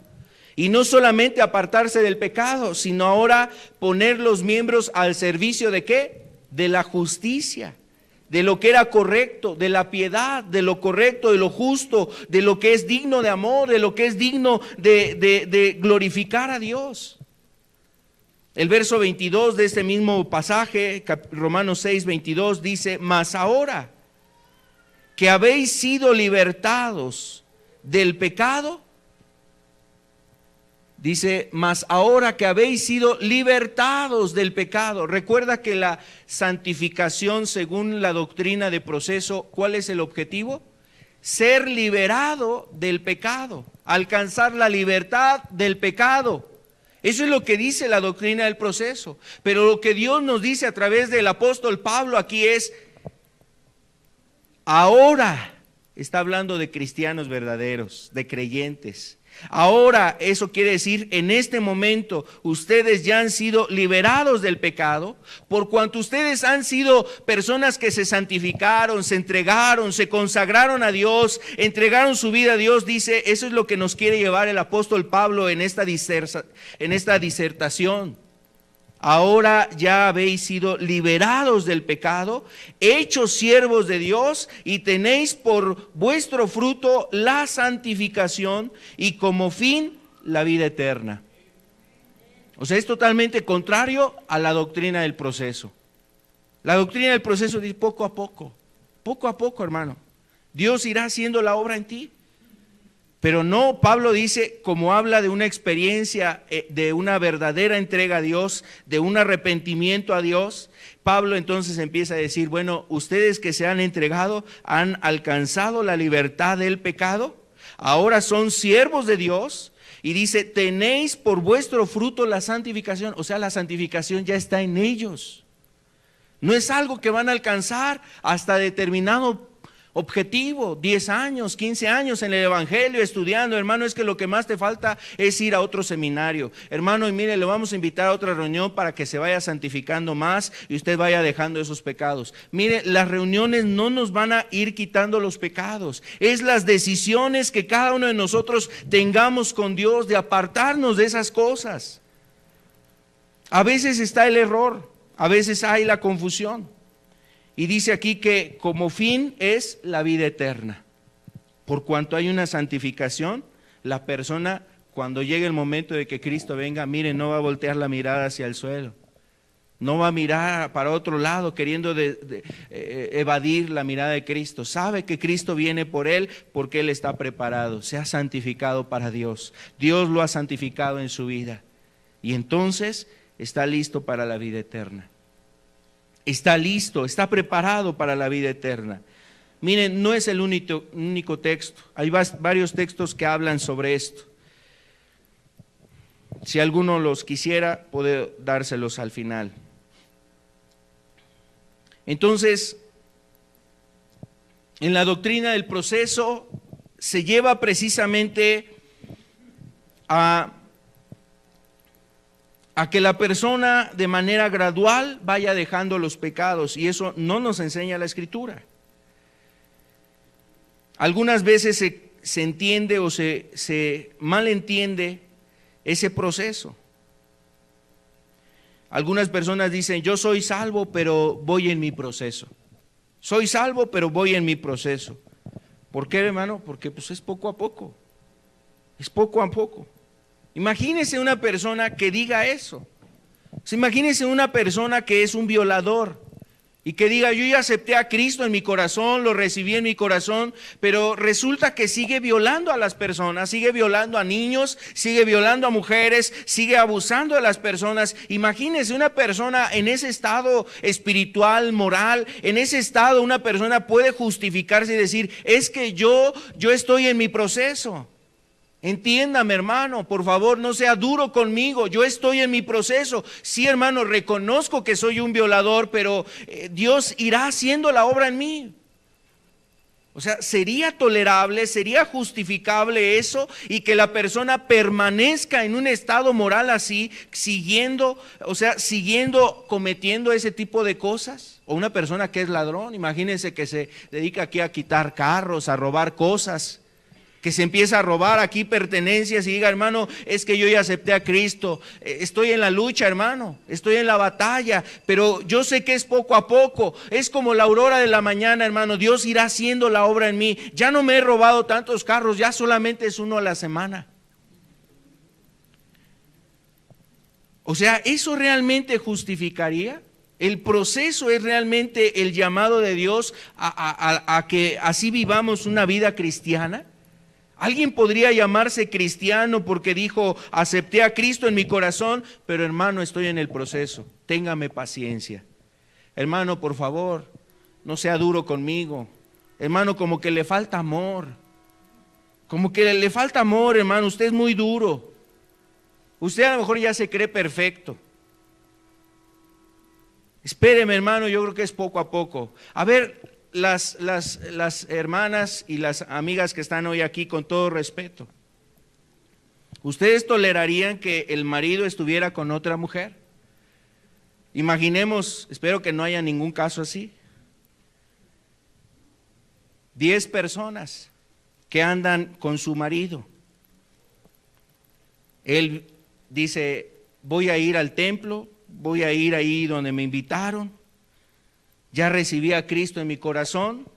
y no solamente apartarse del pecado, sino ahora poner los miembros al servicio ¿de qué? De la justicia, de lo que era correcto, de la piedad, de lo correcto, de lo justo, de lo que es digno de amor, de lo que es digno de glorificar a Dios. El verso 22 de este mismo pasaje, Romanos 6, 22, dice, mas ahora que habéis sido libertados del pecado, dice, mas ahora que habéis sido libertados del pecado. Recuerda que la santificación, según la doctrina de proceso, ¿cuál es el objetivo? Ser liberado del pecado, alcanzar la libertad del pecado. Eso es lo que dice la doctrina del proceso. Pero lo que Dios nos dice a través del apóstol Pablo aquí es, ahora está hablando de cristianos verdaderos, de creyentes. Ahora, eso quiere decir, en este momento, ustedes ya han sido liberados del pecado, por cuanto ustedes han sido personas que se santificaron, se entregaron, se consagraron a Dios, entregaron su vida a Dios. Dice, eso es lo que nos quiere llevar el apóstol Pablo en esta disertación. Ahora ya habéis sido liberados del pecado, hechos siervos de Dios, y tenéis por vuestro fruto la santificación y como fin la vida eterna. O sea, es totalmente contrario a la doctrina del proceso. La doctrina del proceso dice poco a poco, hermano. Dios irá haciendo la obra en ti. Pero no, Pablo dice, como habla de una experiencia, de una verdadera entrega a Dios, de un arrepentimiento a Dios, Pablo entonces empieza a decir, bueno, ustedes que se han entregado, han alcanzado la libertad del pecado, ahora son siervos de Dios, y dice, tenéis por vuestro fruto la santificación. O sea, la santificación ya está en ellos. No es algo que van a alcanzar hasta determinado objetivo, 10 años, 15 años en el evangelio estudiando. Hermano, es que lo que más te falta es ir a otro seminario. Hermano, y mire, le vamos a invitar a otra reunión para que se vaya santificando más y usted vaya dejando esos pecados. Mire, las reuniones no nos van a ir quitando los pecados. Es las decisiones que cada uno de nosotros tengamos con Dios de apartarnos de esas cosas. A veces está el error, a veces hay la confusión. Y dice aquí que como fin es la vida eterna. Por cuanto hay una santificación, la persona cuando llegue el momento de que Cristo venga, mire, no va a voltear la mirada hacia el suelo. No va a mirar para otro lado queriendo evadir la mirada de Cristo. Sabe que Cristo viene por él porque él está preparado. Se ha santificado para Dios. Dios lo ha santificado en su vida. Y entonces está listo para la vida eterna. Está listo, está preparado para la vida eterna. Miren, no es el único texto. Hay varios textos que hablan sobre esto. Si alguno los quisiera, puede dárselos al final. Entonces, en la doctrina del proceso se lleva precisamente a que la persona de manera gradual vaya dejando los pecados, y eso no nos enseña la Escritura. Algunas veces se entiende o se malentiende ese proceso. Algunas personas dicen, yo soy salvo, pero voy en mi proceso. Soy salvo, pero voy en mi proceso. ¿Por qué, hermano? Porque pues es poco a poco. Es poco a poco. Imagínese una persona que diga eso. Imagínese una persona que es un violador y que diga, yo ya acepté a Cristo en mi corazón, lo recibí en mi corazón, pero resulta que sigue violando a las personas, sigue violando a niños, sigue violando a mujeres, sigue abusando de las personas. Imagínese una persona en ese estado espiritual, moral, en ese estado una persona puede justificarse y decir, es que yo estoy en mi proceso. Entiéndame, hermano, por favor, no sea duro conmigo, yo estoy en mi proceso. Sí, hermano, reconozco que soy un violador, pero Dios irá haciendo la obra en mí. O sea, ¿sería tolerable, sería justificable eso y que la persona permanezca en un estado moral así, siguiendo cometiendo ese tipo de cosas? O una persona que es ladrón, imagínense que se dedica aquí a quitar carros, a robar cosas, que se empieza a robar aquí pertenencias y diga, hermano, es que yo ya acepté a Cristo, estoy en la lucha, hermano, estoy en la batalla, pero yo sé que es poco a poco, es como la aurora de la mañana, hermano, Dios irá haciendo la obra en mí, ya no me he robado tantos carros, ya solamente es uno a la semana. O sea, ¿eso realmente justificaría? ¿El proceso es realmente el llamado de Dios a que así vivamos una vida cristiana? Alguien podría llamarse cristiano porque dijo, acepté a Cristo en mi corazón, pero hermano, estoy en el proceso, téngame paciencia. Hermano, por favor, no sea duro conmigo. Hermano, como que le falta amor. Como que le falta amor, hermano, usted es muy duro. Usted a lo mejor ya se cree perfecto. Espéreme, hermano, yo creo que es poco a poco. A ver, las hermanas y las amigas que están hoy aquí, con todo respeto, ¿ustedes tolerarían que el marido estuviera con otra mujer? Imaginemos, espero que no haya ningún caso así. 10 personas que andan con su marido. Él dice, voy a ir al templo, voy a ir ahí donde me invitaron, ya recibí a Cristo en mi corazón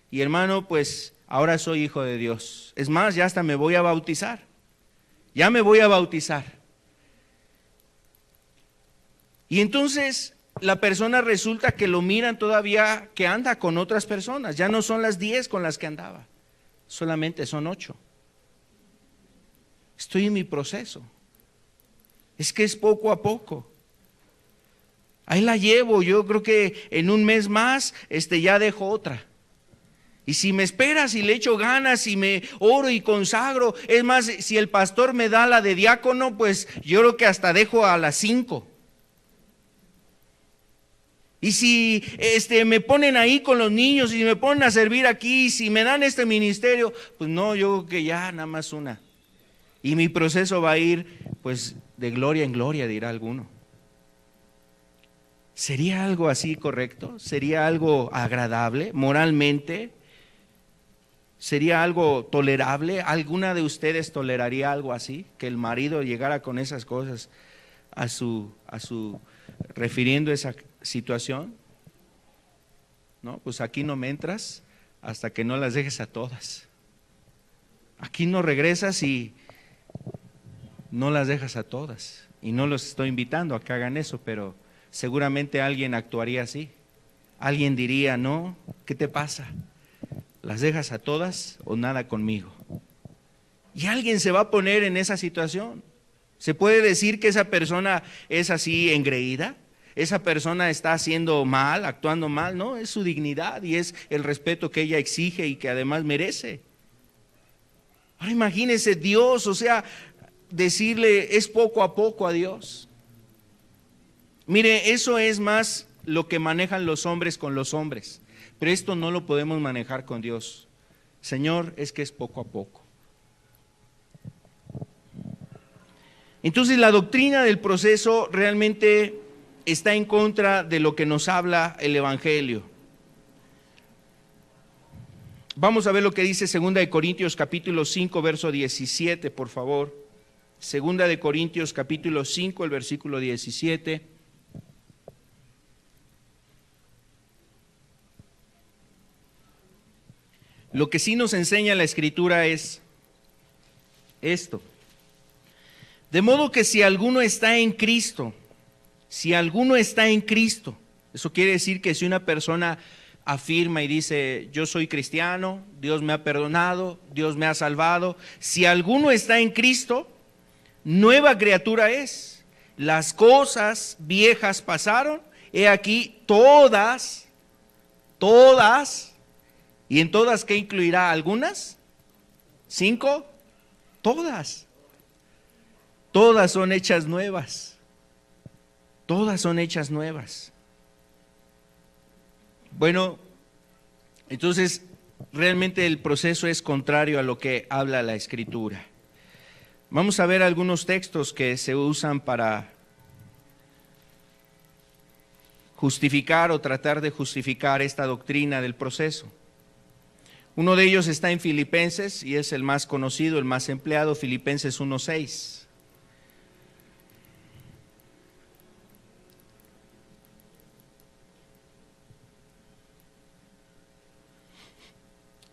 y hermano, pues ahora soy hijo de Dios. Es más, ya hasta me voy a bautizar, ya me voy a bautizar. Y entonces la persona resulta que lo miran todavía que anda con otras personas, ya no son las 10 con las que andaba, solamente son 8. Estoy en mi proceso, es que es poco a poco. Ahí la llevo, yo creo que en un mes más ya dejo otra. Y si me esperas y le echo ganas y me oro y consagro, es más, si el pastor me da la de diácono, pues yo creo que hasta dejo a las 5. Y si me ponen ahí con los niños y me ponen a servir aquí, si me dan este ministerio, pues no, yo creo que ya nada más una. Y mi proceso va a ir pues de gloria en gloria, dirá alguno. ¿Sería algo así correcto? ¿Sería algo agradable moralmente? ¿Sería algo tolerable? ¿Alguna de ustedes toleraría algo así? Que el marido llegara con esas cosas refiriendo esa situación. No, pues aquí no me entras hasta que no las dejes a todas. Aquí no regresas y no las dejas a todas. Y no los estoy invitando a que hagan eso, pero seguramente alguien actuaría así. Alguien diría, no, ¿qué te pasa? ¿Las dejas a todas o nada conmigo? Y alguien se va a poner en esa situación. ¿Se puede decir que esa persona es así engreída? ¿Esa persona está haciendo mal, actuando mal? No, es su dignidad y es el respeto que ella exige y que además merece. Ahora imagínese Dios, o sea, decirle es poco a poco a Dios. Mire, eso es más lo que manejan los hombres con los hombres, pero esto no lo podemos manejar con Dios. Señor, es que es poco a poco. Entonces la doctrina del proceso realmente está en contra de lo que nos habla el Evangelio. Vamos a ver lo que dice 2 Corintios capítulo 5, verso 17, por favor. 2 Corintios capítulo 5, el versículo 17. Lo que sí nos enseña la Escritura es esto. De modo que si alguno está en Cristo, eso quiere decir que si una persona afirma y dice, yo soy cristiano, Dios me ha perdonado, Dios me ha salvado, si alguno está en Cristo, nueva criatura es. Las cosas viejas pasaron, he aquí todas, y en todas, ¿qué incluirá? ¿Algunas? 5, todas son hechas nuevas. Todas son hechas nuevas. Bueno, entonces realmente el proceso es contrario a lo que habla la Escritura. Vamos a ver algunos textos que se usan para justificar o tratar de justificar esta doctrina del proceso. Uno de ellos está en Filipenses y es el más conocido, el más empleado, Filipenses 1:6.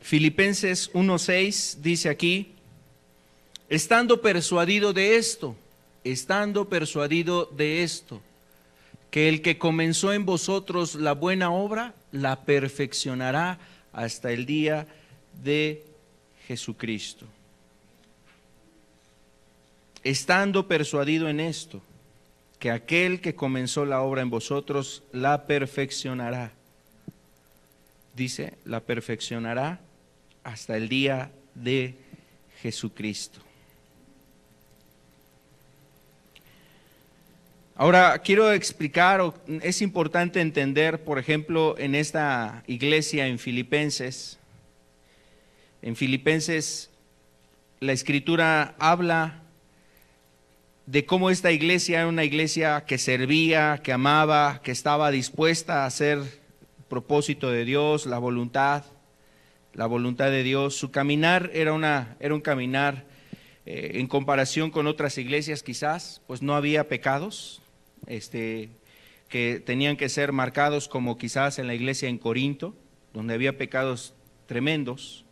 Filipenses 1:6 dice aquí, estando persuadido de esto, que el que comenzó en vosotros la buena obra, la perfeccionará hasta el día de Jesucristo. Estando persuadido en esto, que aquel que comenzó la obra en vosotros, la perfeccionará. Dice, la perfeccionará hasta el día de Jesucristo. Ahora, quiero explicar, es importante entender, por ejemplo, en esta iglesia en Filipenses, la Escritura habla de cómo esta iglesia era una iglesia que servía, que amaba, que estaba dispuesta a hacer el propósito de Dios, la voluntad de Dios. Su caminar era un caminar en comparación con otras iglesias quizás, pues no había pecados que tenían que ser marcados como quizás en la iglesia en Corinto, donde había pecados tremendos,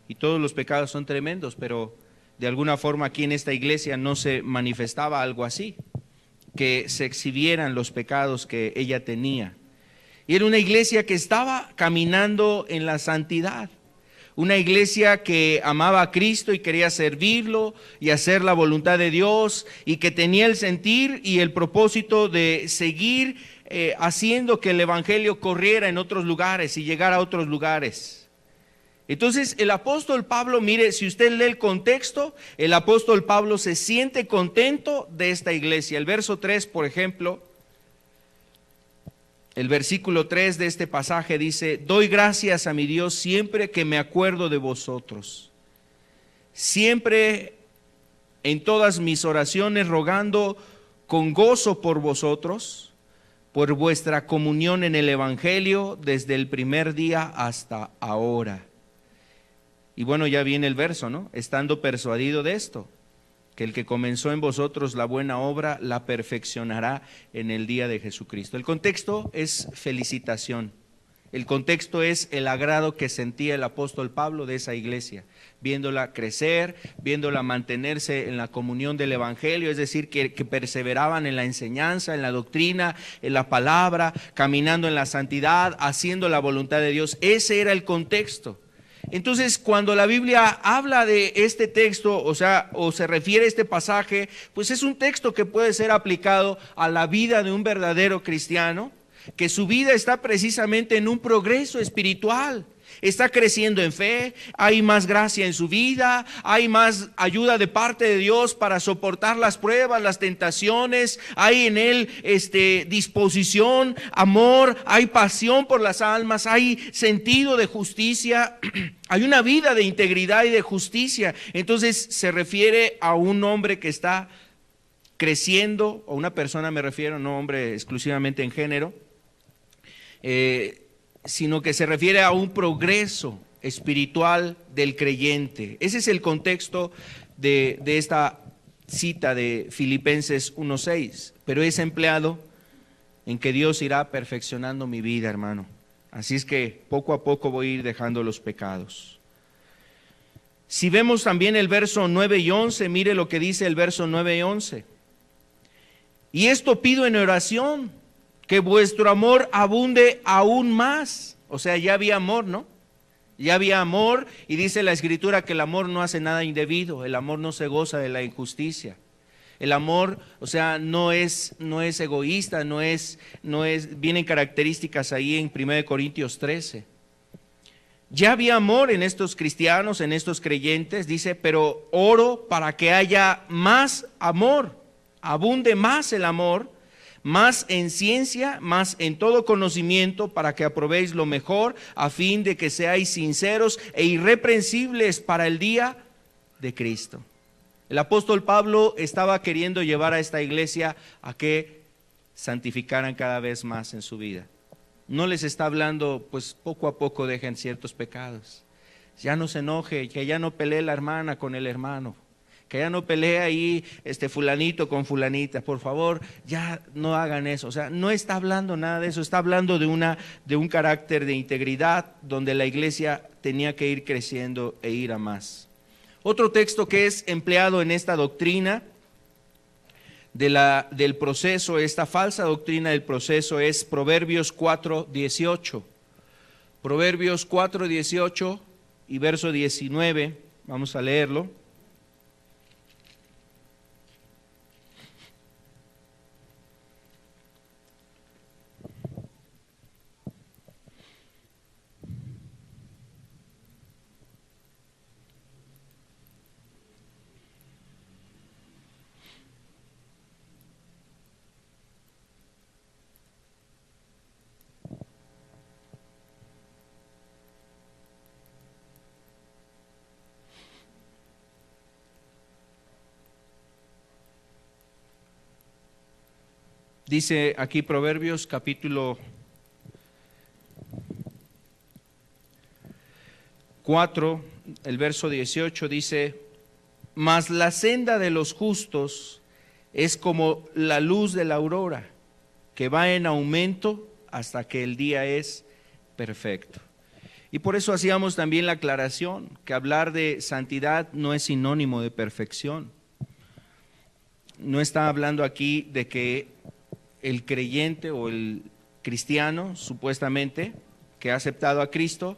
y todos los pecados son tremendos, pero de alguna forma aquí en esta iglesia no se manifestaba algo así, que se exhibieran los pecados que ella tenía. Y era una iglesia que estaba caminando en la santidad, una iglesia que amaba a Cristo y quería servirlo y hacer la voluntad de Dios, y que tenía el sentir y el propósito de seguir haciendo que el evangelio corriera en otros lugares y llegara a otros lugares. Entonces el apóstol Pablo, mire, si usted lee el contexto, el apóstol Pablo se siente contento de esta iglesia. El verso 3, por ejemplo, el versículo 3 de este pasaje dice: doy gracias a mi Dios siempre que me acuerdo de vosotros, siempre en todas mis oraciones rogando con gozo por vosotros, por vuestra comunión en el evangelio desde el primer día hasta ahora. Y bueno, ya viene el verso, ¿no? Estando persuadido de esto, que el que comenzó en vosotros la buena obra la perfeccionará en el día de Jesucristo. El contexto es felicitación. El contexto es el agrado que sentía el apóstol Pablo de esa iglesia, viéndola crecer, viéndola mantenerse en la comunión del evangelio, es decir, que perseveraban en la enseñanza, en la doctrina, en la palabra, caminando en la santidad, haciendo la voluntad de Dios. Ese era el contexto. Entonces, cuando la Biblia habla de este texto, o se refiere a este pasaje, pues es un texto que puede ser aplicado a la vida de un verdadero cristiano, que su vida está precisamente en un progreso espiritual. Está creciendo en fe, hay más gracia en su vida, hay más ayuda de parte de Dios para soportar las pruebas, las tentaciones, hay en él disposición, amor, hay pasión por las almas, hay sentido de justicia, hay una vida de integridad y de justicia. Entonces se refiere a un hombre que está creciendo, o una persona, me refiero, no hombre exclusivamente en género, sino que se refiere a un progreso espiritual del creyente. Ese es el contexto de esta cita de Filipenses 1:6, pero es empleado en que Dios irá perfeccionando mi vida, hermano. Así es que poco a poco voy a ir dejando los pecados. Si vemos también el verso 9 y 11, mire lo que dice el verso 9 y 11. Y esto pido en oración, que vuestro amor abunde aún más. O sea, ya había amor, ¿no? Ya había amor, y dice la Escritura que el amor no hace nada indebido, el amor no se goza de la injusticia. El amor, o sea, no es egoísta, vienen características ahí en 1 Corintios 13. Ya había amor en estos cristianos, en estos creyentes, dice, pero oro para que haya más amor, abunde más el amor, más en ciencia, más en todo conocimiento, para que aprobéis lo mejor, a fin de que seáis sinceros e irreprensibles para el día de Cristo. El apóstol Pablo estaba queriendo llevar a esta iglesia a que santificaran cada vez más en su vida. No les está hablando, pues poco a poco dejen ciertos pecados. Ya no se enoje, que ya no pelee la hermana con el hermano, que ya no pelee ahí fulanito con fulanita, por favor, ya no hagan eso. O sea, no está hablando nada de eso, está hablando de un carácter de integridad donde la iglesia tenía que ir creciendo e ir a más. Otro texto que es empleado en esta doctrina del proceso, esta falsa doctrina del proceso, es Proverbios 4:18. Proverbios 4:18 y verso 19, vamos a leerlo. Dice aquí Proverbios capítulo 4, el verso 18 dice: mas la senda de los justos es como la luz de la aurora, que va en aumento hasta que el día es perfecto. Y por eso hacíamos también la aclaración, que hablar de santidad no es sinónimo de perfección. No está hablando aquí de que el creyente o el cristiano, supuestamente, que ha aceptado a Cristo,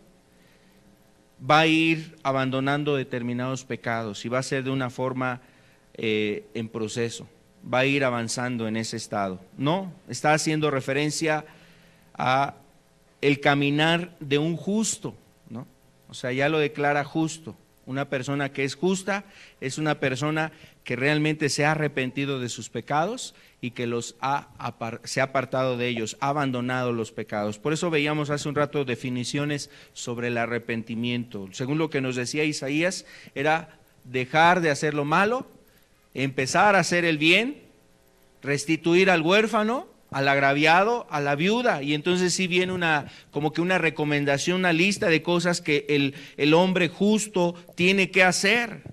va a ir abandonando determinados pecados y va a ser de una forma en proceso, va a ir avanzando en ese estado. No, está haciendo referencia a el caminar de un justo, ¿no? O sea, ya lo declara justo. Una persona que es justa es una persona que realmente se ha arrepentido de sus pecados y que se ha apartado de ellos, ha abandonado los pecados. Por eso veíamos hace un rato definiciones sobre el arrepentimiento. Según lo que nos decía Isaías, era dejar de hacer lo malo, empezar a hacer el bien, restituir al huérfano, al agraviado, a la viuda. Y entonces sí viene como que una recomendación, una lista de cosas que el hombre justo tiene que hacer.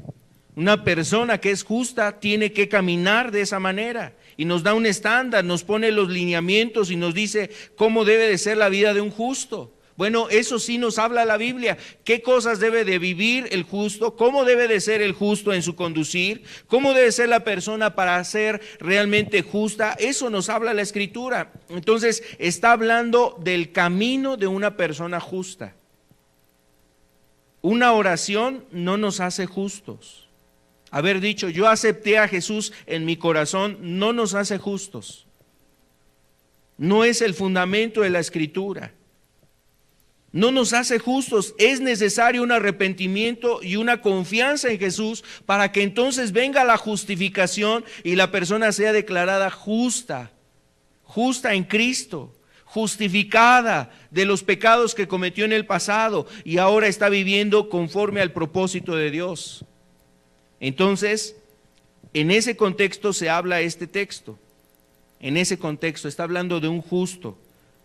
Una persona que es justa tiene que caminar de esa manera. Y nos da un estándar, nos pone los lineamientos y nos dice cómo debe de ser la vida de un justo. Bueno, eso sí nos habla la Biblia. ¿Qué cosas debe de vivir el justo? ¿Cómo debe de ser el justo en su conducir? ¿Cómo debe ser la persona para ser realmente justa? Eso nos habla la Escritura. Entonces, está hablando del camino de una persona justa. Una oración no nos hace justos. Haber dicho, yo acepté a Jesús en mi corazón, no nos hace justos. No es el fundamento de la Escritura. No nos hace justos. Es necesario un arrepentimiento y una confianza en Jesús para que entonces venga la justificación y la persona sea declarada justa, justa en Cristo, justificada de los pecados que cometió en el pasado y ahora está viviendo conforme al propósito de Dios. Entonces, en ese contexto se habla este texto. En ese contexto está hablando de un justo.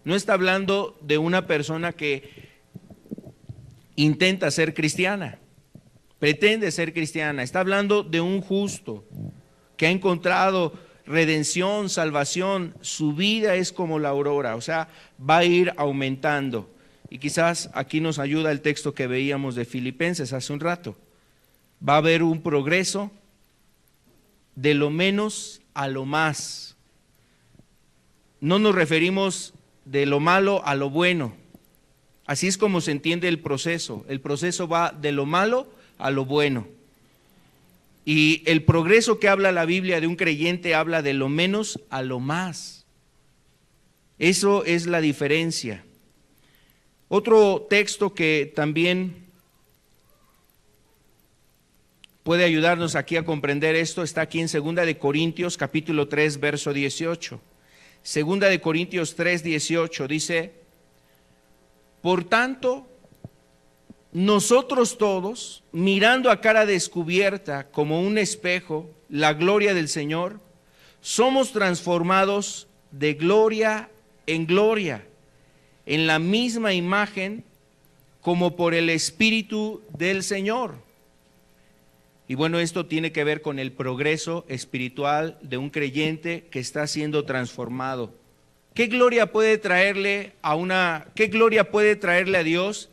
No está hablando de una persona que intenta ser cristiana, pretende ser cristiana. Está hablando de un justo que ha encontrado redención, salvación. Su vida es como la aurora, o sea, va a ir aumentando. Y quizás aquí nos ayuda el texto que veíamos de Filipenses hace un rato. Va a haber un progreso de lo menos a lo más. No nos referimos de lo malo a lo bueno. Así es como se entiende el proceso. El proceso va de lo malo a lo bueno. Y el progreso que habla la Biblia de un creyente habla de lo menos a lo más. Eso es la diferencia. Otro texto que también puede ayudarnos aquí a comprender esto está aquí en 2 de Corintios capítulo 3 verso 18. 2 de Corintios 3, 18 dice: por tanto, nosotros todos, mirando a cara descubierta como un espejo la gloria del Señor, somos transformados de gloria en gloria, en la misma imagen como por el Espíritu del Señor. Y bueno, esto tiene que ver con el progreso espiritual de un creyente que está siendo transformado. ¿Qué gloria puede traerle a Dios?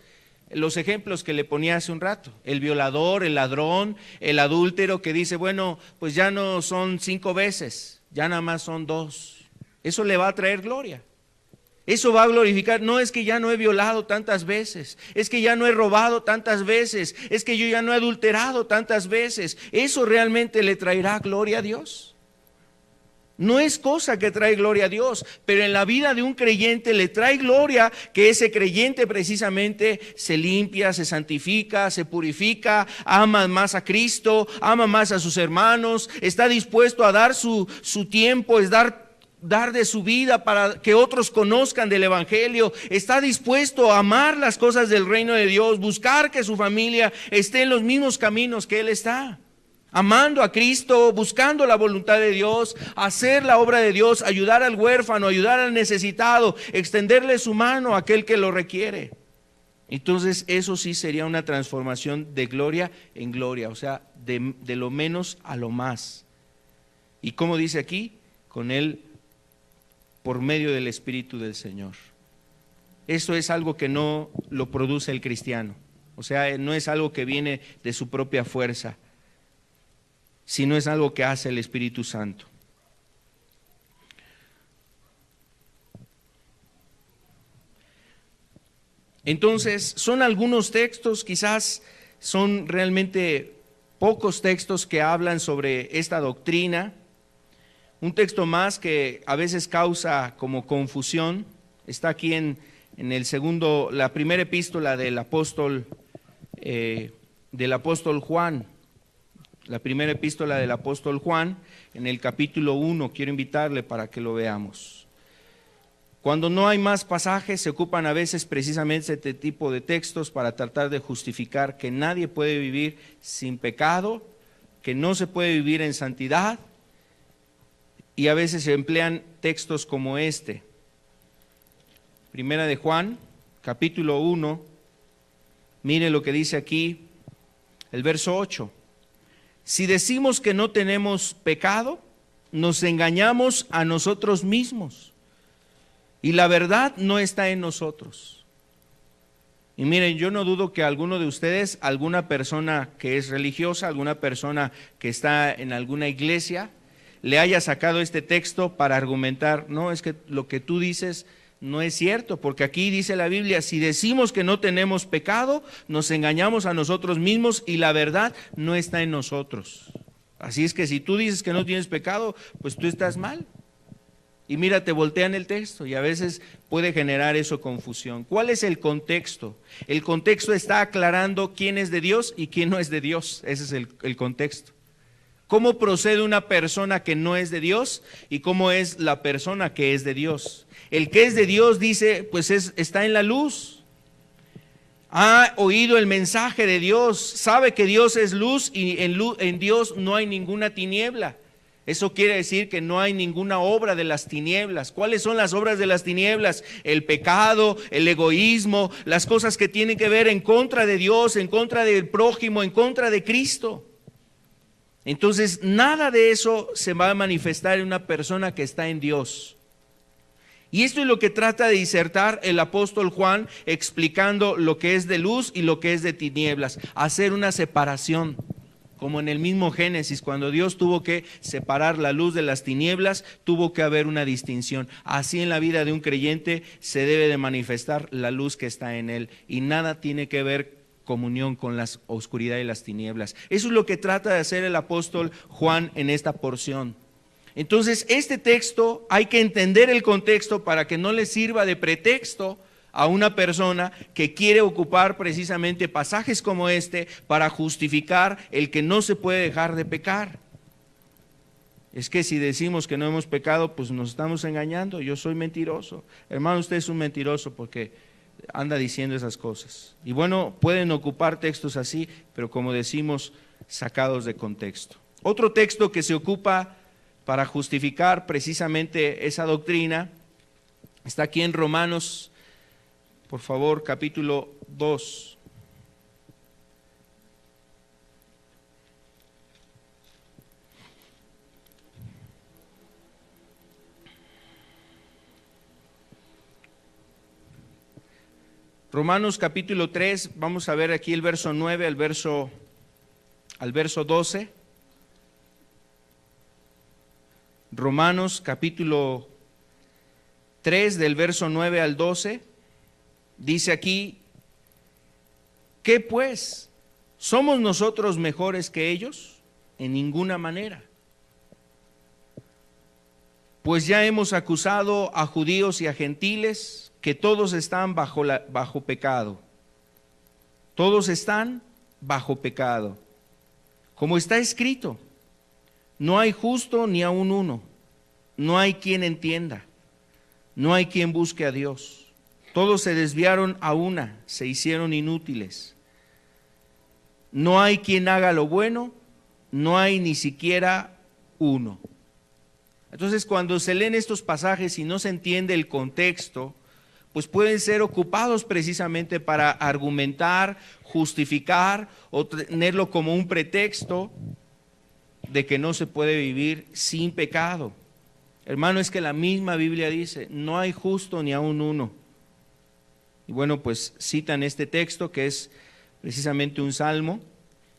Los ejemplos que le ponía hace un rato. El violador, el ladrón, el adúltero que dice, bueno, pues ya no son 5 veces, ya nada más son 2. Eso le va a traer gloria. Eso va a glorificar. No es que ya no he violado tantas veces, es que ya no he robado tantas veces, es que yo ya no he adulterado tantas veces. Eso realmente le traerá gloria a Dios. No es cosa que trae gloria a Dios, pero en la vida de un creyente le trae gloria que ese creyente precisamente se limpia, se santifica, se purifica, ama más a Cristo, ama más a sus hermanos, está dispuesto a dar su tiempo, es dar de su vida para que otros conozcan del Evangelio, está dispuesto a amar las cosas del reino de Dios, buscar que su familia esté en los mismos caminos que él está. amando a Cristo, buscando la voluntad de Dios, hacer la obra de Dios, ayudar al huérfano, ayudar al necesitado, extenderle su mano a aquel que lo requiere. Entonces eso sí sería una transformación de gloria en gloria, o sea, de lo menos a lo más. ¿Y cómo dice aquí? Con Él, por medio del Espíritu del Señor. Eso es algo que no lo produce el cristiano, o sea, no es algo que viene de su propia fuerza, sino es algo que hace el Espíritu Santo. Entonces, son algunos textos, quizás son realmente pocos textos que hablan sobre esta doctrina. Un texto más que a veces causa como confusión, está aquí en la primera epístola del apóstol Juan. La primera epístola del apóstol Juan, en el capítulo 1, quiero invitarle para que lo veamos. Cuando no hay más pasajes, se ocupan a veces precisamente este tipo de textos para tratar de justificar que nadie puede vivir sin pecado, que no se puede vivir en santidad, y a veces se emplean textos como este. Primera de Juan, capítulo 1, mire lo que dice aquí, el verso 8. Si decimos que no tenemos pecado, nos engañamos a nosotros mismos y la verdad no está en nosotros. Y miren, yo no dudo que alguno de ustedes, alguna persona que es religiosa, alguna persona que está en alguna iglesia, le haya sacado este texto para argumentar, no, es que lo que tú dices no es cierto, porque aquí dice la Biblia, si decimos que no tenemos pecado, nos engañamos a nosotros mismos y la verdad no está en nosotros. Así es que si tú dices que no tienes pecado, pues tú estás mal. Y mira, te voltean el texto y a veces puede generar eso confusión. ¿Cuál es el contexto? El contexto está aclarando quién es de Dios y quién no es de Dios. Ese es el contexto. ¿Cómo procede una persona que no es de Dios y cómo es la persona que es de Dios? El que es de Dios dice, pues está en la luz. Ha oído el mensaje de Dios, sabe que Dios es luz y en Dios no hay ninguna tiniebla. Eso quiere decir que no hay ninguna obra de las tinieblas. ¿Cuáles son las obras de las tinieblas? El pecado, el egoísmo, las cosas que tienen que ver en contra de Dios, en contra del prójimo, en contra de Cristo. Entonces, nada de eso se va a manifestar en una persona que está en Dios. Y esto es lo que trata de disertar el apóstol Juan, explicando lo que es de luz y lo que es de tinieblas, hacer una separación. Como en el mismo Génesis, cuando Dios tuvo que separar la luz de las tinieblas, tuvo que haber una distinción. Así en la vida de un creyente se debe de manifestar la luz que está en él y nada tiene que ver comunión con la oscuridad y las tinieblas. Eso es lo que trata de hacer el apóstol Juan en esta porción. Entonces, este texto hay que entender el contexto para que no le sirva de pretexto a una persona que quiere ocupar precisamente pasajes como este para justificar el que no se puede dejar de pecar. Es que si decimos que no hemos pecado, pues nos estamos engañando. Yo soy mentiroso. Hermano, usted es un mentiroso porque anda diciendo esas cosas. Y bueno, pueden ocupar textos así, pero como decimos, sacados de contexto. Otro texto que se ocupa para justificar precisamente esa doctrina está aquí en Romanos. Por favor, capítulo 2. Romanos capítulo 3, vamos a ver aquí el verso 9 al verso 12. Romanos capítulo 3 del verso 9 al 12. Dice aquí, ¿qué pues? ¿Somos nosotros mejores que ellos? En ninguna manera. Pues ya hemos acusado a judíos y a gentiles que todos están bajo pecado. Todos están bajo pecado. Como está escrito, no hay justo ni aun uno. No hay quien entienda. No hay quien busque a Dios. Todos se desviaron a una, se hicieron inútiles. No hay quien haga lo bueno, no hay ni siquiera uno. Entonces, cuando se leen estos pasajes y no se entiende el contexto, pues pueden ser ocupados precisamente para argumentar, justificar o tenerlo como un pretexto de que no se puede vivir sin pecado. Hermano, es que la misma Biblia dice, no hay justo ni aun uno. Y bueno, pues citan este texto que es precisamente un salmo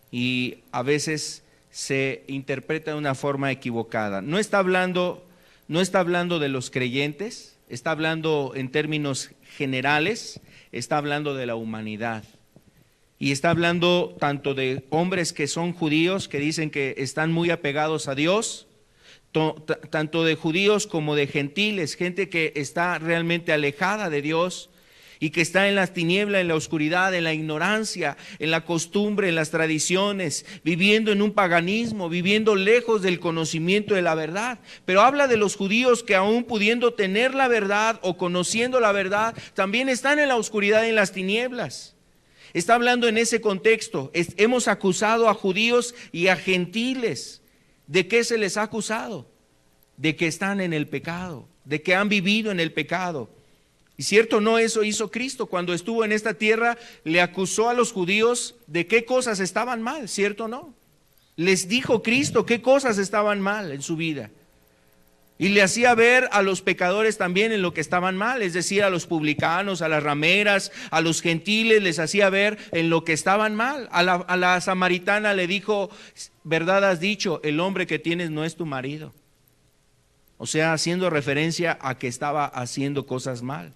y a veces se interpreta de una forma equivocada. No está hablando de los creyentes, está hablando en términos generales, está hablando de la humanidad. Y está hablando tanto de hombres que son judíos, que dicen que están muy apegados a Dios, tanto de judíos como de gentiles, gente que está realmente alejada de Dios y que está en las tinieblas, en la oscuridad, en la ignorancia, en la costumbre, en las tradiciones, viviendo en un paganismo, viviendo lejos del conocimiento de la verdad. Pero habla de los judíos que aún pudiendo tener la verdad o conociendo la verdad, también están en la oscuridad y en las tinieblas. Está hablando en ese contexto. Hemos acusado a judíos y a gentiles. ¿De qué se les ha acusado? De que están en el pecado, de que han vivido en el pecado. Y cierto no, eso hizo Cristo cuando estuvo en esta tierra, le acusó a los judíos de qué cosas estaban mal, cierto no. Les dijo Cristo qué cosas estaban mal en su vida. Y le hacía ver a los pecadores también en lo que estaban mal, es decir, a los publicanos, a las rameras, a los gentiles, les hacía ver en lo que estaban mal. A la samaritana le dijo, verdad has dicho, el hombre que tienes no es tu marido. O sea, haciendo referencia a que estaba haciendo cosas mal.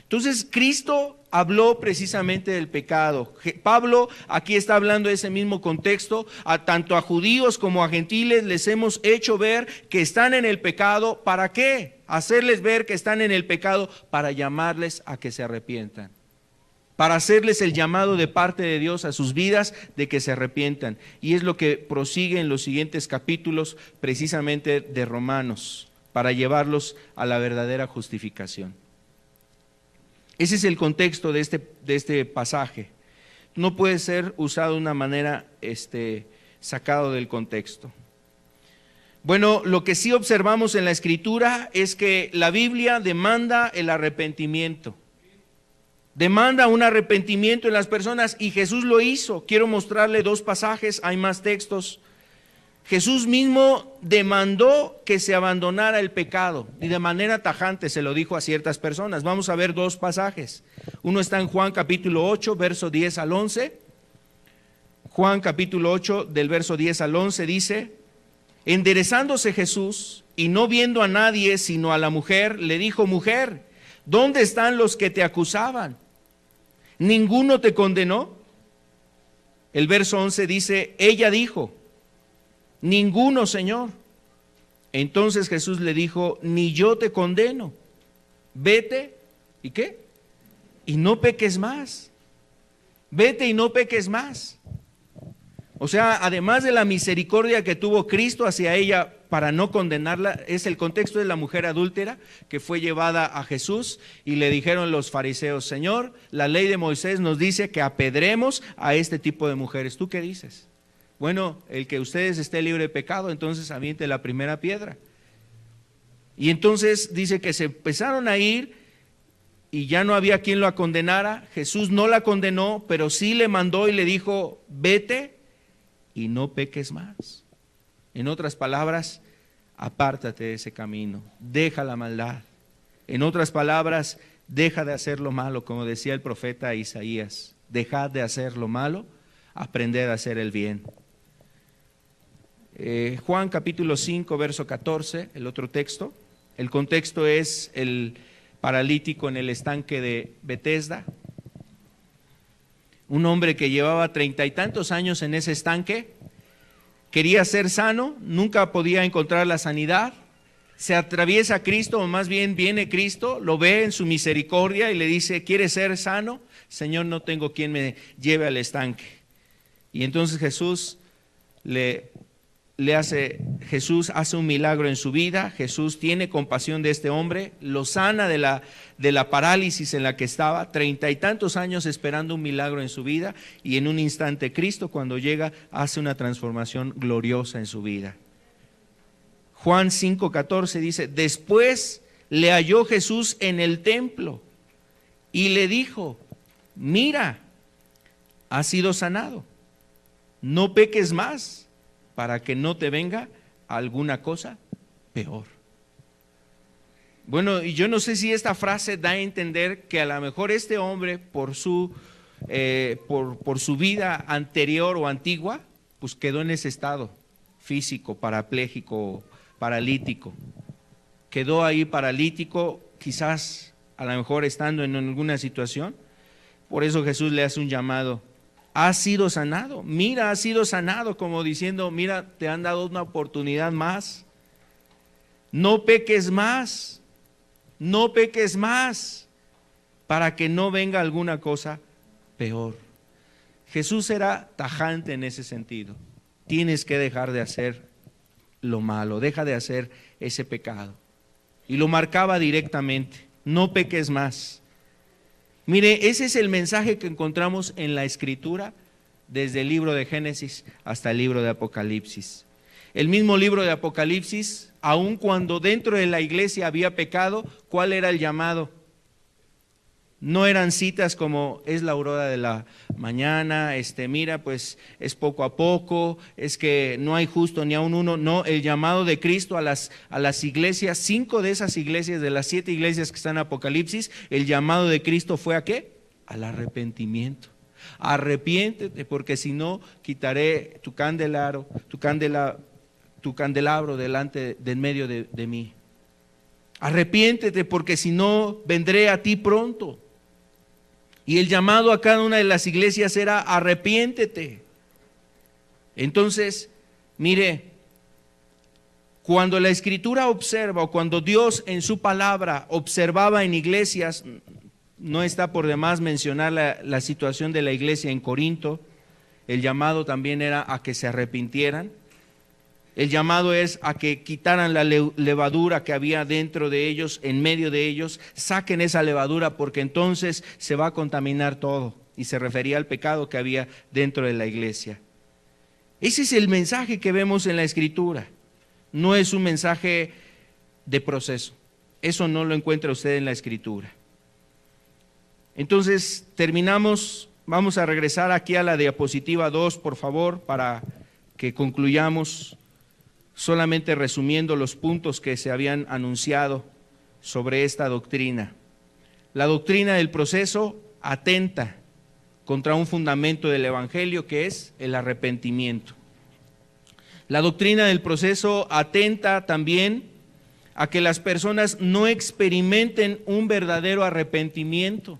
Entonces, Cristo habló precisamente del pecado. Pablo aquí está hablando de ese mismo contexto. Tanto a judíos como a gentiles les hemos hecho ver que están en el pecado. ¿Para qué? Hacerles ver que están en el pecado para llamarles a que se arrepientan. Para hacerles el llamado de parte de Dios a sus vidas de que se arrepientan. Y es lo que prosigue en los siguientes capítulos precisamente de Romanos, para llevarlos a la verdadera justificación. Ese es el contexto de este pasaje. No puede ser usado de una manera sacado del contexto. Bueno, lo que sí observamos en la Escritura es que la Biblia demanda el arrepentimiento. Demanda un arrepentimiento en las personas y Jesús lo hizo. Quiero mostrarle dos pasajes, hay más textos. Jesús mismo demandó que se abandonara el pecado y de manera tajante se lo dijo a ciertas personas. Vamos a ver dos pasajes. Uno está en Juan capítulo 8, verso 10 al 11. Juan capítulo 8, del verso 10 al 11 dice, enderezándose Jesús y no viendo a nadie sino a la mujer, le dijo, mujer, ¿dónde están los que te acusaban? ¿Ninguno te condenó? El verso 11 dice, ella dijo, ninguno, Señor. Entonces Jesús le dijo, ni yo te condeno. Vete, ¿y qué? Y no peques más. Vete y no peques más. O sea, además de la misericordia que tuvo Cristo hacia ella para no condenarla, es el contexto de la mujer adúltera que fue llevada a Jesús y le dijeron los fariseos, Señor, la ley de Moisés nos dice que apedremos a este tipo de mujeres. ¿Tú qué dices? Bueno, el que ustedes esté libre de pecado, entonces aviente la primera piedra. Y entonces dice que se empezaron a ir y ya no había quien la condenara. Jesús no la condenó, pero sí le mandó y le dijo, vete y no peques más. En otras palabras, apártate de ese camino, deja la maldad. En otras palabras, deja de hacer lo malo, como decía el profeta Isaías, dejad de hacer lo malo, aprended a hacer el bien. Juan capítulo 5, verso 14, el otro texto. El contexto es el paralítico en el estanque de Betesda. Un hombre que llevaba 30 y tantos años en ese estanque, quería ser sano, nunca podía encontrar la sanidad. Se atraviesa a Cristo, o más bien viene Cristo, lo ve en su misericordia y le dice, ¿quieres ser sano? Señor, no tengo quien me lleve al estanque. Y entonces Jesús le Jesús hace un milagro en su vida. Jesús tiene compasión de este hombre, lo sana de la parálisis en la que estaba, 30 y tantos años esperando un milagro en su vida, y en un instante Cristo, cuando llega, hace una transformación gloriosa en su vida. Juan 5:14 dice: después le halló Jesús en el templo y le dijo: mira, has sido sanado, no peques más, para que no te venga alguna cosa peor. Bueno, y yo no sé si esta frase da a entender que a lo mejor este hombre, por su vida anterior o antigua, pues quedó en ese estado físico, parapléjico, paralítico. Quedó ahí paralítico, quizás a lo mejor estando en alguna situación. Por eso Jesús le hace un llamado: has sido sanado, mira, has sido sanado, como diciendo: mira, te han dado una oportunidad más, no peques más, no peques más, para que no venga alguna cosa peor. Jesús era tajante en ese sentido: tienes que dejar de hacer lo malo, deja de hacer ese pecado. Y lo marcaba directamente: no peques más. Mire, ese es el mensaje que encontramos en la Escritura, desde el libro de Génesis hasta el libro de Apocalipsis. El mismo libro de Apocalipsis, aun cuando dentro de la iglesia había pecado, ¿cuál era el llamado? No eran citas como: es la aurora de la mañana, mira, pues es poco a poco, es que no hay justo ni aun uno. No, el llamado de Cristo a las iglesias, 5 de esas iglesias, de las 7 iglesias que están en Apocalipsis, el llamado de Cristo fue ¿a qué? Al arrepentimiento. Arrepiéntete, porque si no, quitaré tu candelabro delante del medio de mí. Arrepiéntete, porque si no, vendré a ti pronto. Y el llamado a cada una de las iglesias era: arrepiéntete. Entonces, mire, cuando la Escritura observa, o cuando Dios en su palabra observaba en iglesias, no está por demás mencionar la situación de la iglesia en Corinto. El llamado también era a que se arrepintieran. El llamado es a que quitaran la levadura que había dentro de ellos, en medio de ellos. Saquen esa levadura, porque entonces se va a contaminar todo. Y se refería al pecado que había dentro de la iglesia. Ese es el mensaje que vemos en la Escritura. No es un mensaje de proceso. Eso no lo encuentra usted en la Escritura. Entonces, terminamos. Vamos a regresar aquí a la diapositiva 2, por favor, para que concluyamos, solamente resumiendo los puntos que se habían anunciado sobre esta doctrina. La doctrina del proceso atenta contra un fundamento del Evangelio, que es el arrepentimiento. La doctrina del proceso atenta también a que las personas no experimenten un verdadero arrepentimiento.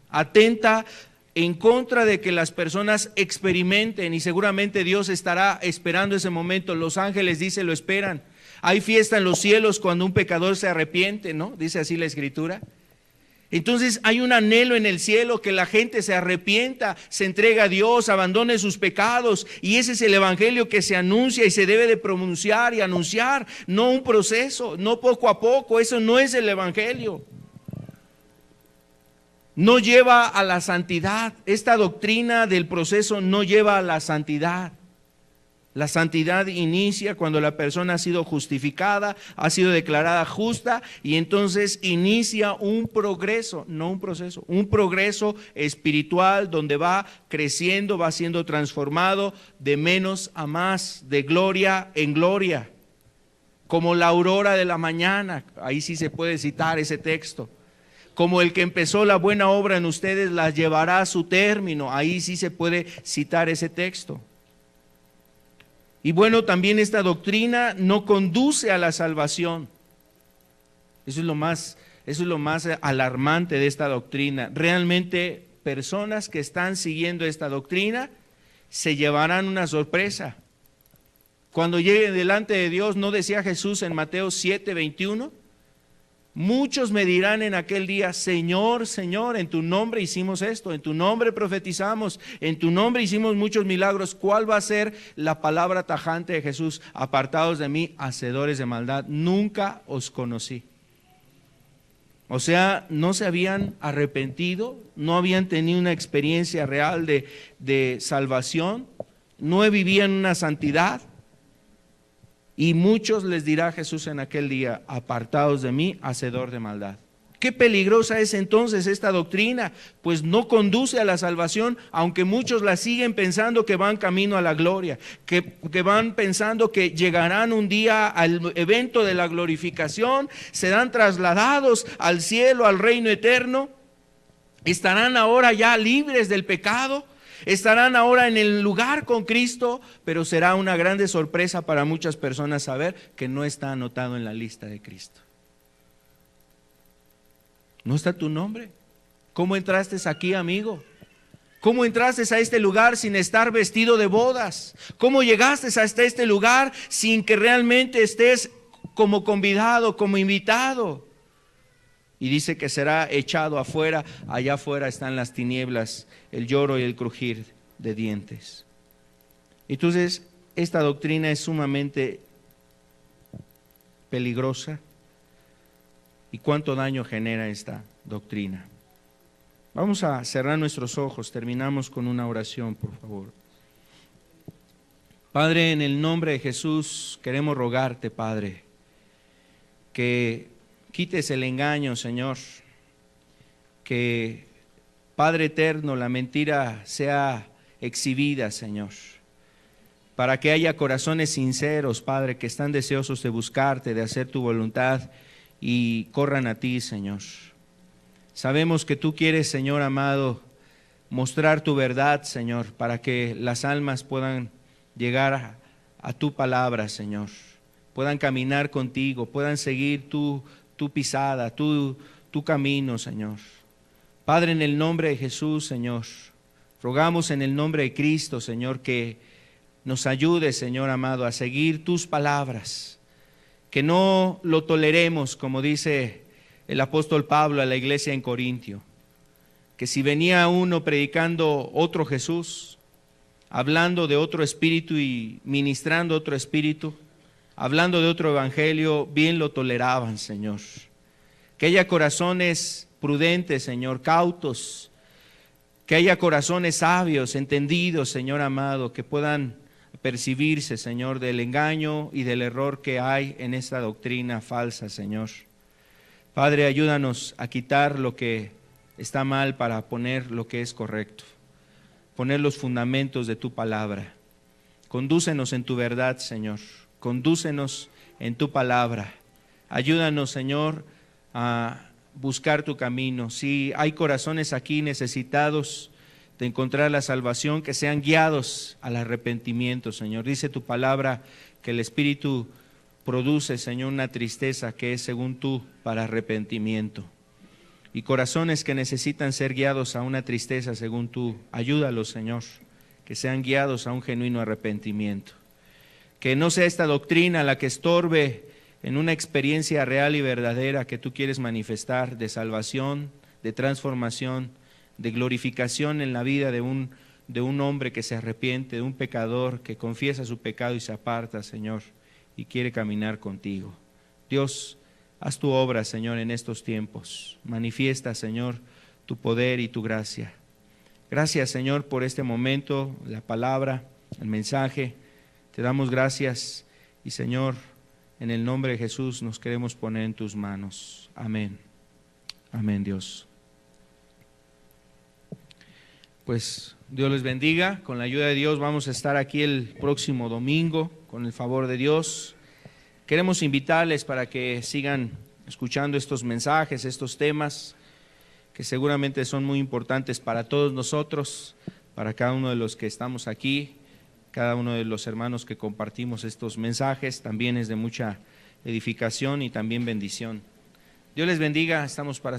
Atenta en contra de que las personas experimenten, y seguramente Dios estará esperando ese momento. Los ángeles, dice, lo esperan. Hay fiesta en los cielos cuando un pecador se arrepiente, ¿no? Dice así la Escritura. Entonces hay un anhelo en el cielo que la gente se arrepienta, se entrega a Dios, abandone sus pecados, y ese es el Evangelio que se anuncia y se debe de pronunciar y anunciar, no un proceso, no poco a poco. Eso no es el Evangelio. No lleva a la santidad. Esta doctrina del proceso no lleva a la santidad. La santidad inicia cuando la persona ha sido justificada, ha sido declarada justa, y entonces inicia un progreso, no un proceso, un progreso espiritual donde va creciendo, va siendo transformado de menos a más, de gloria en gloria, como la aurora de la mañana. Ahí sí se puede citar ese texto. Como el que empezó la buena obra en ustedes la llevará a su término. Ahí sí se puede citar ese texto. Y bueno, también esta doctrina no conduce a la salvación. Eso es lo más alarmante de esta doctrina. Realmente, personas que están siguiendo esta doctrina se llevarán una sorpresa. Cuando lleguen delante de Dios, ¿no decía Jesús en Mateo 7:21? Muchos me dirán en aquel día: Señor, Señor, en tu nombre hicimos esto, en tu nombre profetizamos, en tu nombre hicimos muchos milagros. ¿Cuál va a ser la palabra tajante de Jesús? Apartados de mí, hacedores de maldad, nunca os conocí. O sea, no se habían arrepentido, no habían tenido una experiencia real de salvación, no vivían una santidad. Y muchos les dirá Jesús en aquel día: apartados de mí, hacedor de maldad. Qué peligrosa es entonces esta doctrina, pues no conduce a la salvación, aunque muchos la siguen pensando que van camino a la gloria, que van pensando que llegarán un día al evento de la glorificación, serán trasladados al cielo, al reino eterno, estarán ahora ya libres del pecado, estarán ahora en el lugar con Cristo, pero será una grande sorpresa para muchas personas saber que no está anotado en la lista de Cristo. ¿No está tu nombre? ¿Cómo entraste aquí, amigo? ¿Cómo entraste a este lugar sin estar vestido de bodas? ¿Cómo llegaste hasta este lugar sin que realmente estés como convidado, como invitado? Y dice que será echado afuera. Allá afuera están las tinieblas, el lloro y el crujir de dientes. Entonces, esta doctrina es sumamente peligrosa. ¿Y cuánto daño genera esta doctrina? Vamos a cerrar nuestros ojos. Terminamos con una oración, por favor. Padre, en el nombre de Jesús queremos rogarte, Padre, que quites el engaño, Señor, que, Padre eterno, la mentira sea exhibida, Señor, para que haya corazones sinceros, Padre, que están deseosos de buscarte, de hacer tu voluntad y corran a ti, Señor. Sabemos que tú quieres, Señor amado, mostrar tu verdad, Señor, para que las almas puedan llegar a tu palabra, Señor, puedan caminar contigo, puedan seguir tu pisada, tu camino, Señor. Padre, en el nombre de Jesús, Señor, rogamos en el nombre de Cristo, Señor, que nos ayude, Señor amado, a seguir tus palabras, que no lo toleremos, como dice el apóstol Pablo a la iglesia en Corintio, que si venía uno predicando otro Jesús, hablando de otro espíritu y ministrando otro espíritu, hablando de otro evangelio, bien lo toleraban, Señor. Que haya corazones prudentes, Señor, cautos, que haya corazones sabios, entendidos, Señor amado, que puedan percibirse, Señor, del engaño y del error que hay en esta doctrina falsa, Señor. Padre, ayúdanos a quitar lo que está mal para poner lo que es correcto, poner los fundamentos de tu palabra. Condúcenos en tu verdad, Señor. Condúcenos en tu palabra. Ayúdanos, Señor, a buscar tu camino. Si hay corazones aquí necesitados de encontrar la salvación, que sean guiados al arrepentimiento, Señor. Dice tu palabra que el Espíritu produce, Señor, una tristeza que es según tú para arrepentimiento. Y corazones que necesitan ser guiados a una tristeza según tú, ayúdalos, Señor, que sean guiados a un genuino arrepentimiento. Que no sea esta doctrina la que estorbe en una experiencia real y verdadera que tú quieres manifestar de salvación, de transformación, de glorificación en la vida de un hombre que se arrepiente, de un pecador que confiesa su pecado y se aparta, Señor, y quiere caminar contigo. Dios, haz tu obra, Señor, en estos tiempos. Manifiesta, Señor, tu poder y tu gracia. Gracias, Señor, por este momento, la palabra, el mensaje. Te damos gracias y, Señor, en el nombre de Jesús nos queremos poner en tus manos. Amén. Amén, Dios. Pues Dios les bendiga. Con la ayuda de Dios vamos a estar aquí el próximo domingo, con el favor de Dios. Queremos invitarles para que sigan escuchando estos mensajes, estos temas, que seguramente son muy importantes para todos nosotros, para cada uno de los que estamos aquí, cada uno de los hermanos que compartimos estos mensajes. También es de mucha edificación y también bendición. Dios les bendiga. Estamos para